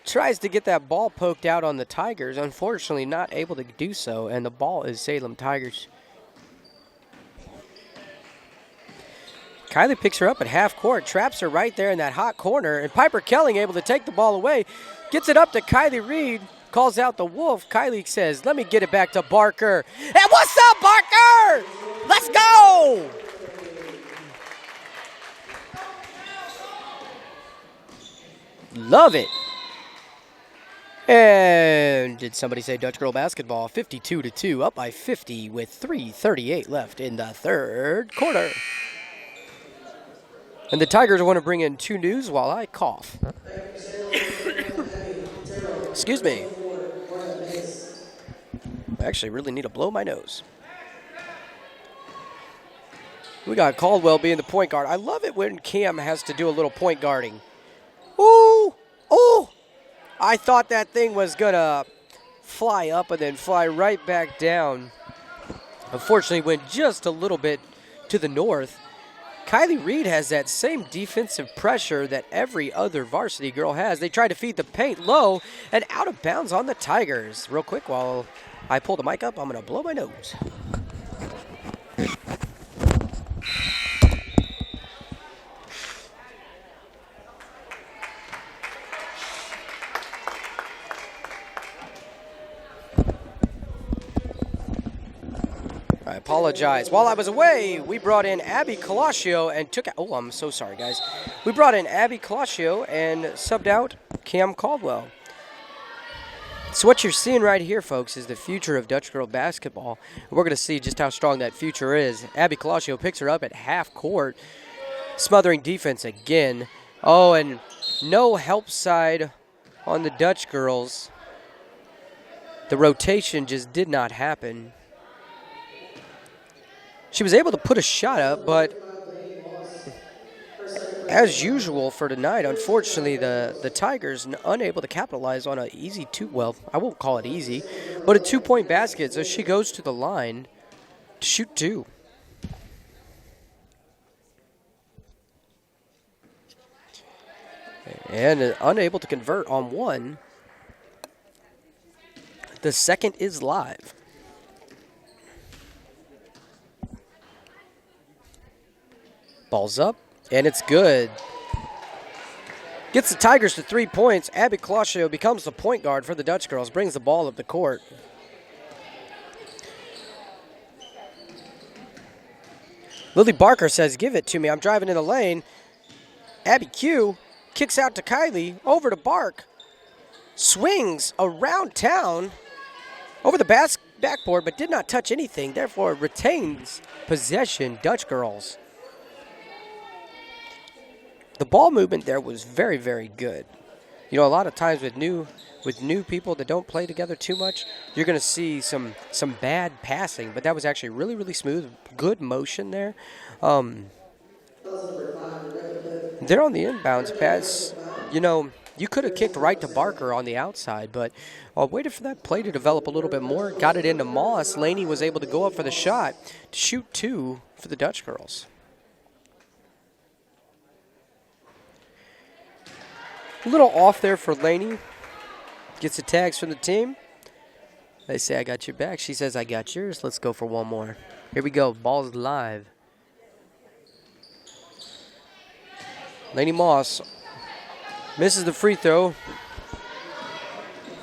Tries to get that ball poked out on the Tigers. Unfortunately, not able to do so, and the ball is Salem Tigers. Kylie picks her up at half court, traps her right there in that hot corner, and Piper Kelling able to take the ball away. Gets it up to Kylie Reed, calls out the Wolf. Kylie says, let me get it back to Barker. And what's up, Barker? Let's go! Love it. And did somebody say Dutch girl basketball? 52-2, up by 50 with 3:38 left in the 3rd quarter. And the Tigers want to bring in 2 news while I cough. Excuse me. I actually really need to blow my nose. We got Caldwell being the point guard. I love it when Cam has to do a little point guarding. Ooh! Oh! I thought that thing was going to fly up and then fly right back down. Unfortunately, went just a little bit to the north. Kylie Reed has that same defensive pressure that every other varsity girl has. They try to feed the paint low and out of bounds on the Tigers. Real quick, while I pull the mic up, I'm going to blow my nose. I apologize. While I was away, we brought in Abby Colaccio and took out, oh, I'm so sorry, guys. We brought in Abby Colaccio and subbed out Cam Caldwell. So what you're seeing right here, folks, is the future of Dutch girl basketball. We're going to see just how strong that future is. Abby Colaccio picks her up at half court, smothering defense again. Oh, and no help side on the Dutch girls. The rotation just did not happen. She was able to put a shot up, but as usual for tonight, unfortunately, the Tigers unable to capitalize on an easy well, I won't call it easy, but a 2-point basket. So she goes to the line to shoot 2. And unable to convert on 1. The second is live. Ball's up, and it's good. Gets the Tigers to 3 points. Abby Colaccio becomes the point guard for the Dutch girls, brings the ball up the court. Lily Barker says, give it to me. I'm driving in the lane. Abby Q kicks out to Kylie, over to Bark. Swings around town, over the backboard, but did not touch anything. Therefore, retains possession, Dutch girls. The ball movement there was very, very good. You know, a lot of times with new people that don't play together too much, you're going to see some bad passing. But that was actually really, really smooth, good motion there. They're on the inbounds pass. You know, you could have kicked right to Barker on the outside, but waited for that play to develop a little bit more. Got it into Moss. Laney was able to go up for the shot to shoot 2 for the Dutch girls. A little off there for Laney. Gets the tags from the team. They say, I got your back. She says, I got yours. Let's go for one more. Here we go. Ball's live. Laney Moss misses the free throw.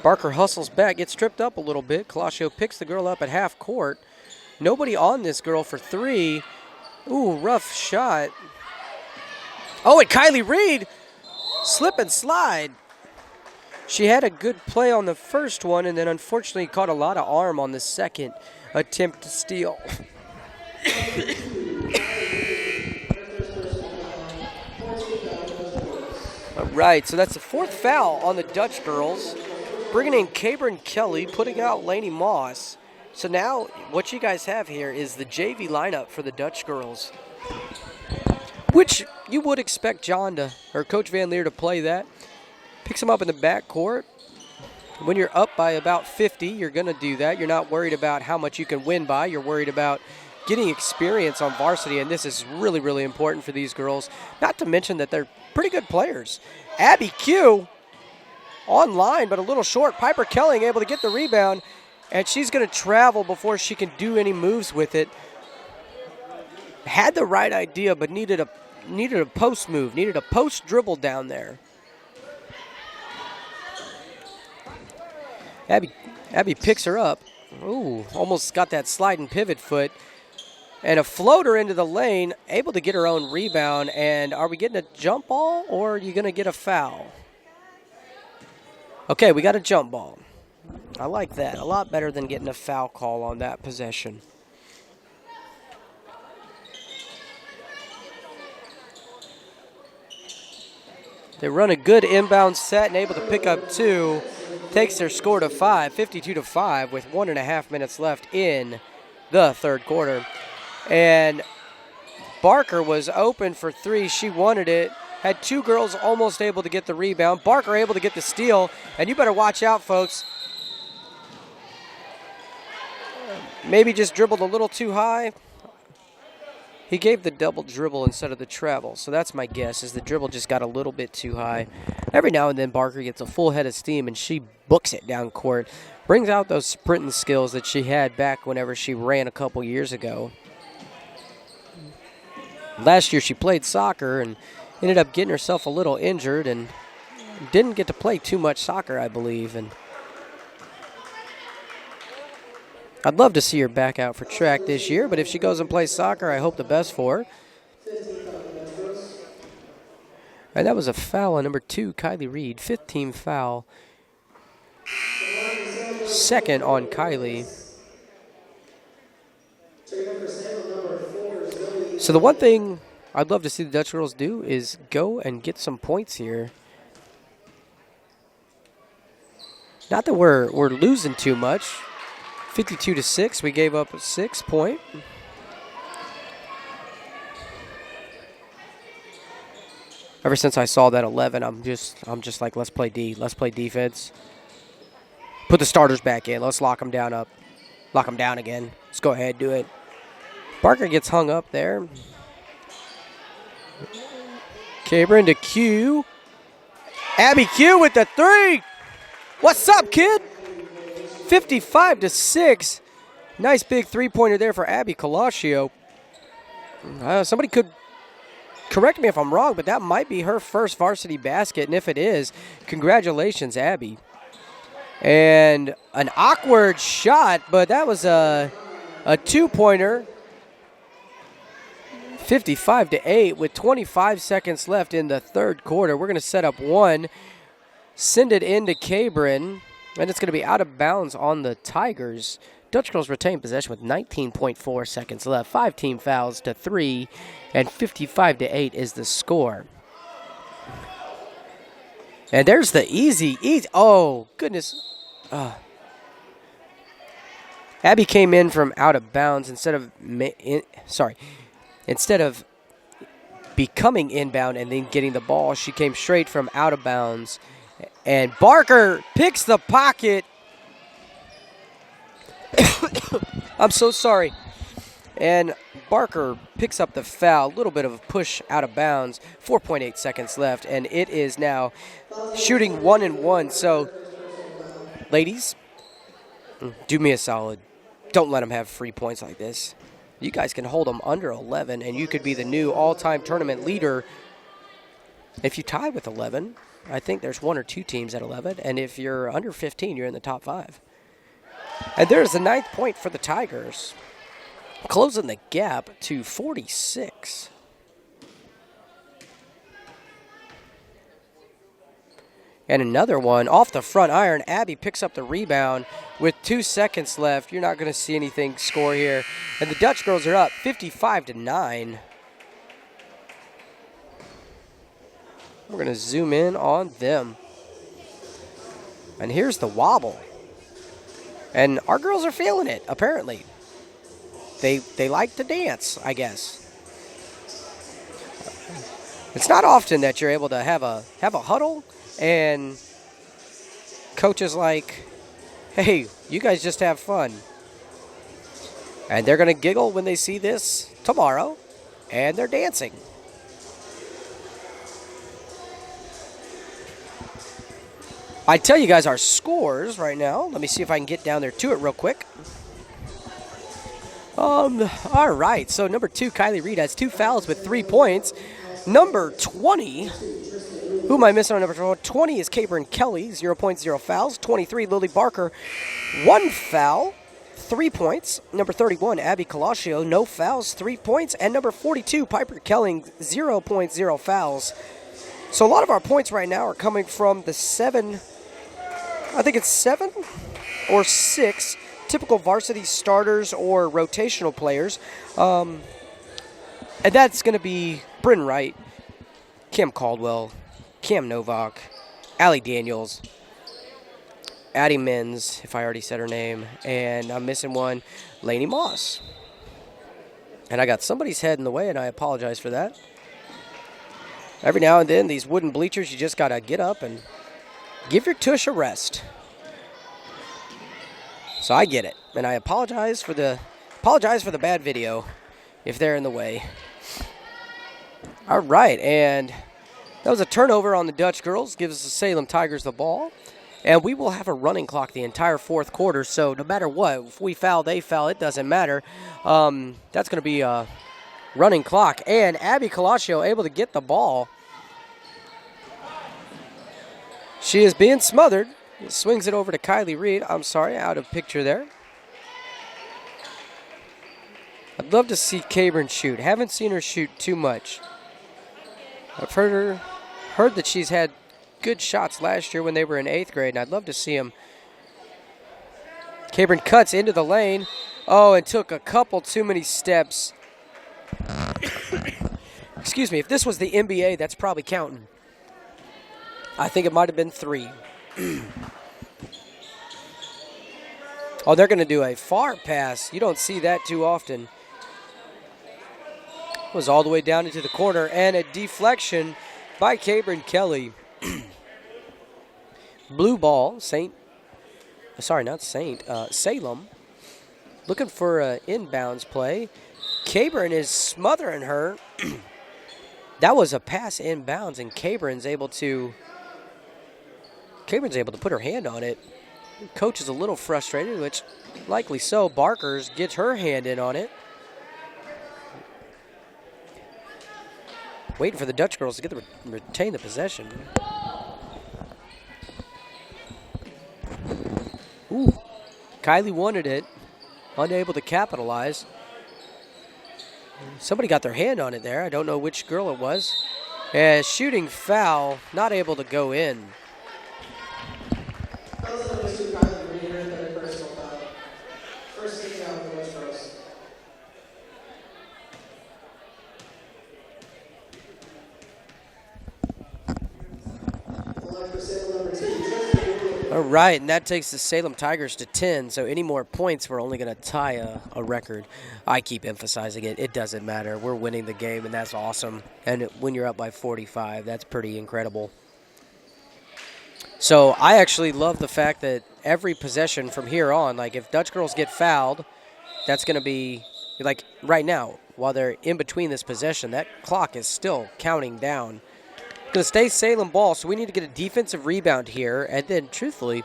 Barker hustles back, gets tripped up a little bit. Colascio picks the girl up at half court. Nobody on this girl for 3. Ooh, rough shot. Oh, and Kylie Reed, slip and slide. She had a good play on the first one and then unfortunately caught a lot of arm on the second attempt to steal. All right, so that's the 4th foul on the Dutch girls. Bringing in Cabrin Kelly, putting out Laney Moss. So now what you guys have here is the JV lineup for the Dutch girls, which you would expect Coach Van Leer to play that. Picks them up in the backcourt. When you're up by about 50, you're going to do that. You're not worried about how much you can win by. You're worried about getting experience on varsity, and this is really, really important for these girls. Not to mention that they're pretty good players. Abby Q online, but a little short. Piper Kelling able to get the rebound, and she's going to travel before she can do any moves with it. Had the right idea, but needed a post move, needed a post dribble down there. Abby picks her up. Ooh, almost got that sliding pivot foot. And a floater into the lane, able to get her own rebound. And are we getting a jump ball or are you going to get a foul? Okay, we got a jump ball. I like that. A lot better than getting a foul call on that possession. They run a good inbound set and able to pick up 2. Takes their score to 5, 52-5 with 1.5 minutes left in the third quarter. And Barker was open for 3. She wanted it. Had 2 girls almost able to get the rebound. Barker able to get the steal. And you better watch out, folks. Maybe just dribbled a little too high. He gave the double dribble instead of the travel. So that's my guess, is the dribble just got a little bit too high. Every now and then Barker gets a full head of steam and she books it down court. Brings out those sprinting skills that she had back whenever she ran a couple years ago. Last year she played soccer and ended up getting herself a little injured and didn't get to play too much soccer, I believe. And I'd love to see her back out for track this year, but if she goes and plays soccer, I hope the best for her. And that was a foul on number 2, Kylie Reed. 5th team foul. 2nd on Kylie. So the one thing I'd love to see the Dutch girls do is go and get some points here. Not that we're losing too much. 52-6, we gave up a 6 point. Ever since I saw that 11, I'm just like, let's play D, let's play defense. Put the starters back in, let's lock them down up. Lock them down again. Let's go ahead, do it. Barker gets hung up there. Cabrin to Q. Abby Q with the 3. What's up, kid? 55-6. Nice big three-pointer there for Abby Colascio. Somebody could correct me if I'm wrong, but that might be her first varsity basket, and if it is, congratulations, Abby. And an awkward shot, but that was a two-pointer. 55-8 with 25 seconds left in the third quarter. We're going to set up one, send it into Cabrin, and it's going to be out of bounds on the Tigers. Dutch girls retain possession with 19.4 seconds left. 5 team fouls to 3, and 55-8 is the score. And there's the easy. Oh, goodness. Abby came in from out of bounds instead of becoming inbound and then getting the ball. She came straight from out of bounds. And Barker picks the pocket. I'm so sorry. And Barker picks up the foul. A little bit of a push out of bounds. 4.8 seconds left. And it is now shooting 1-1. So, ladies, do me a solid. Don't let them have free points like this. You guys can hold them under 11, and you could be the new all-time tournament leader. If you tie with 11, I think there's 1 or 2 teams at 11. And if you're under 15, you're in the top 5. And there's the 9th point for the Tigers, closing the gap to 46. And another one off the front iron. Abby picks up the rebound with 2 seconds left. You're not going to see anything score here. And the Dutch girls are up 55-9. We're going to zoom in on them. And here's the wobble. And our girls are feeling it, apparently. They like to dance, I guess. It's not often that you're able to have a huddle and coach is like, hey, you guys just have fun. And they're going to giggle when they see this tomorrow, and they're dancing. I tell you guys our scores right now. Let me see if I can get down there to it real quick. All right, so number 2, Kylie Reed, has 2 fouls with 3 points. Number 20, who am I missing on number 20? 20 is Cabrin Kelly, 0.0 fouls. 23, Lily Barker, 1 foul, 3 points. Number 31, Abby Colosio, no fouls, 3 points. And number 42, Piper Kelling, 0.0 fouls. So a lot of our points right now are coming from the 7 or 6 typical varsity starters or rotational players. And that's going to be Bryn Wright, Kim Caldwell, Cam Novak, Allie Daniels, Addie Mins, if I already said her name, and I'm missing one, Lainey Moss. And I got somebody's head in the way, and I apologize for that. Every now and then, these wooden bleachers, you just got to get up and give your tush a rest. So I get it, and I apologize for the bad video if they're in the way. All right, and that was a turnover on the Dutch girls, gives the Salem Tigers the ball. And we will have a running clock the entire 4th quarter, so no matter what, if we foul, they foul, it doesn't matter. That's going to be a running clock. And Abby Colosio able to get the ball. She is being smothered. Swings it over to Kylie Reed. I'm sorry, out of picture there. I'd love to see Cabrin shoot. Haven't seen her shoot too much. I've heard that she's had good shots last year when they were in 8th grade, and I'd love to see them. Cabrin cuts into the lane. Oh, and took a couple too many steps. Excuse me, if this was the NBA, that's probably counting. I think it might have been 3. Oh, they're going to do a far pass. You don't see that too often. Was all the way down into the corner, and a deflection by Cabrin Kelly. Blue ball, Salem. Looking for an inbounds play. Cabrin is smothering her. That was a pass inbounds, and Cabrin's able to put her hand on it. Coach is a little frustrated, which likely so. Barkers gets her hand in on it. Waiting for the Dutch girls to retain the possession. Ooh, Kylie wanted it, unable to capitalize. Somebody got their hand on it there. I don't know which girl it was. Shooting foul, not able to go in. for Salem number 2, Justin. All right, and that takes the Salem Tigers to 10, so any more points, we're only going to tie a record. I keep emphasizing it. It doesn't matter. We're winning the game, and that's awesome. And when you're up by 45, that's pretty incredible. So I actually love the fact that every possession from here on, like if Dutch Girls get fouled, that's going to be, like right now, while they're in between this possession, that clock is still counting down. Going to stay Salem ball, so we need to get a defensive rebound here, and then truthfully,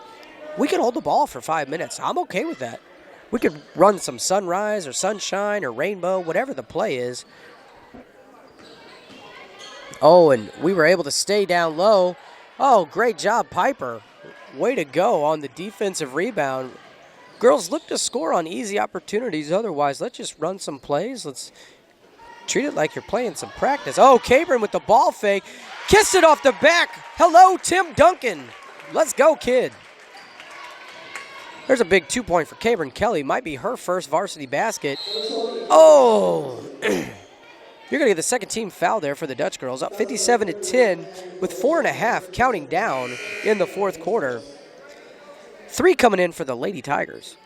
we can hold the ball for 5 minutes. I'm okay with that. We could run some sunrise or sunshine or rainbow, whatever the play is. Oh, and we were able to stay down low. Oh, great job, Piper. Way to go on the defensive rebound. Girls, look to score on easy opportunities. Otherwise, let's just run some plays. Let's treat it like you're playing some practice. Oh, Cabron with the ball fake. Kissed it off the back. Hello, Tim Duncan. Let's go, kid. There's a big 2-point for Cabron Kelly. Might be her first varsity basket. Oh. You're going to get the second team foul there for the Dutch Girls. Up 57-10 with 4.5 counting down in the fourth quarter. 3 coming in for the Lady Tigers.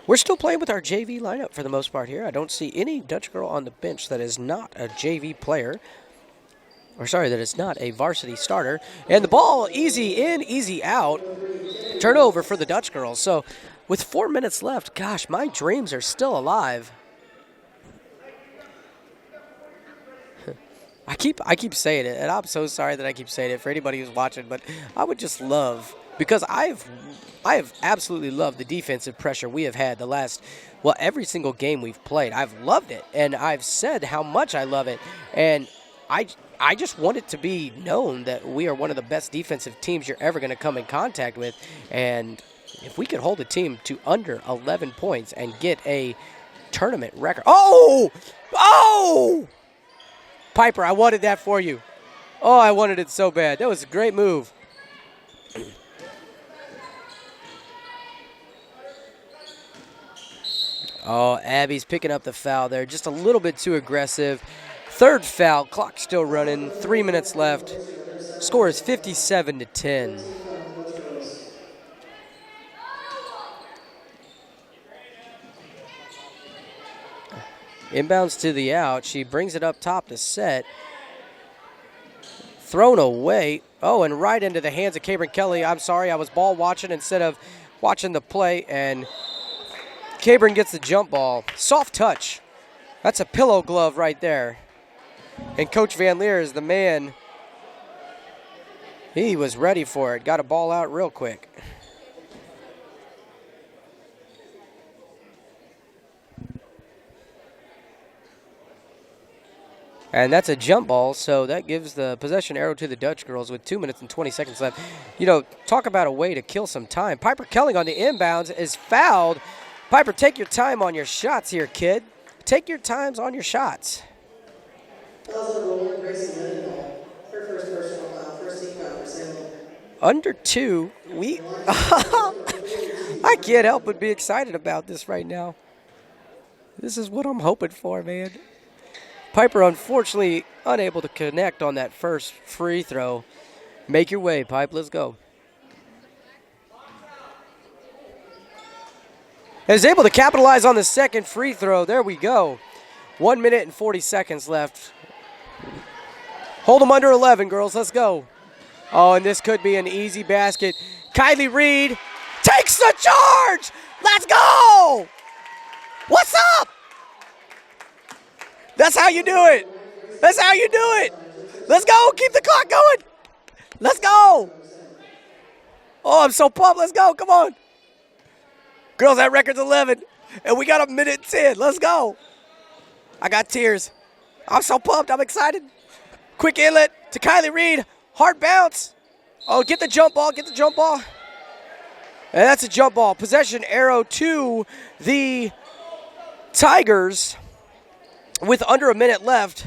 We're still playing with our JV lineup for the most part here. I don't see any Dutch girl on the bench that is not a JV player. Or sorry, that is not a varsity starter. And the ball easy in, easy out. Turnover for the Dutch girls. So with 4 minutes left, gosh, my dreams are still alive. I keep saying it, and I'm so sorry that I keep saying it for anybody who's watching, but I would just love, because I have absolutely loved the defensive pressure we have had the last, well, every single game we've played. I've loved it, and I've said how much I love it, and I just want it to be known that we are one of the best defensive teams you're ever going to come in contact with, and if we could hold a team to under 11 points and get a tournament record. Oh! Oh! Piper, I wanted that for you. Oh, I wanted it so bad. That was a great move. Oh, Abby's picking up the foul there. Just a little bit too aggressive. Third foul. Clock still running. 3 minutes left. Score is 57-10. Inbounds to the out. She brings it up top to set. Thrown away. Oh, and right into the hands of Cabron Kelly. I'm sorry, I was ball watching instead of watching the play. And Cabron gets the jump ball. Soft touch. That's a pillow glove right there. And Coach Van Leer is the man. He was ready for it. Got a ball out real quick. And that's a jump ball, so that gives the possession arrow to the Dutch girls with 2 minutes and 20 seconds left. You know, talk about a way to kill some time. Piper Kelly on the inbounds is fouled. Piper, take your time on your shots here, kid. Take your times on your shots. Under 2, I can't help but be excited about this right now. This is what I'm hoping for, man. Piper, unfortunately, unable to connect on that first free throw. Make your way, Pipe. Let's go. And is able to capitalize on the second free throw. There we go. 1 minute and 40 seconds left. Hold them under 11, girls. Let's go. Oh, and this could be an easy basket. Kylie Reed takes the charge. Let's go. What's up? That's how you do it. That's how you do it. Let's go. Keep the clock going. Let's go. Oh, I'm so pumped. Let's go. Come on. Girls, that record's 11, and we got a minute 10. Let's go. I got tears. I'm so pumped. I'm excited. Quick inlet to Kylie Reed. Hard bounce. Oh, get the jump ball. Get the jump ball. And that's a jump ball. Possession arrow to the Tigers. With under a minute left,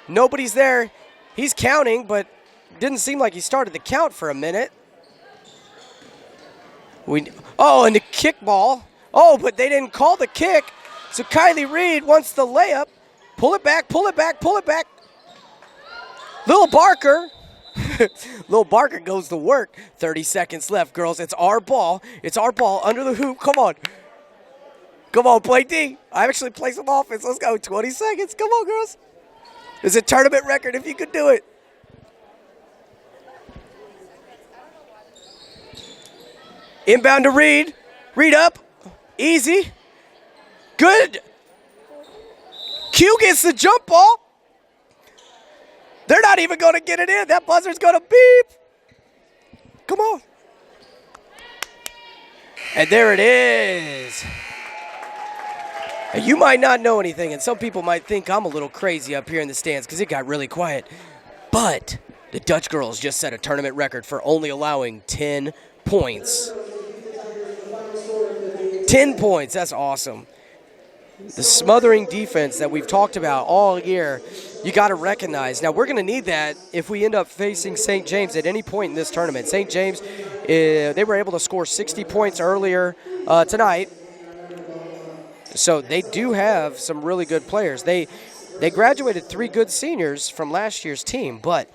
nobody's there. He's counting, but didn't seem like he started the count for a minute. And the kick ball. Oh, but they didn't call the kick. So Kylie Reed wants the layup. Pull it back, pull it back, pull it back. Little Barker. Little Barker goes to work. 30 seconds left, girls. It's our ball. It's our ball under the hoop. Come on. Come on, play D. I actually play some offense. Let's go. 20 seconds. Come on, girls. It's a tournament record if you could do it. Inbound to Reed. Reed up. Easy. Good. Q gets the jump ball. They're not even going to get it in. That buzzer's going to beep. Come on. And there it is. You might not know anything, and some people might think I'm a little crazy up here in the stands because it got really quiet. But the Dutch girls just set a tournament record for only allowing 10 points. 10 points. That's awesome. The smothering defense that we've talked about all year, you got to recognize. Now, we're going to need that if we end up facing St. James at any point in this tournament. St. James, they were able to score 60 points earlier tonight. So they do have some really good players. They graduated 3 good seniors from last year's team, but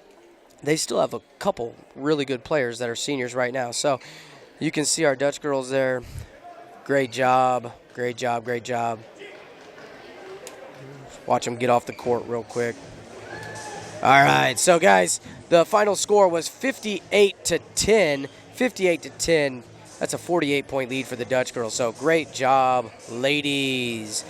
they still have a couple really good players that are seniors right now. So you can see our Dutch girls there. Great job, great job, great job. Watch them get off the court real quick. All right, so guys, the final score was 58-10. 58-10. That's a 48-point lead for the Dutch girls. So great job, ladies.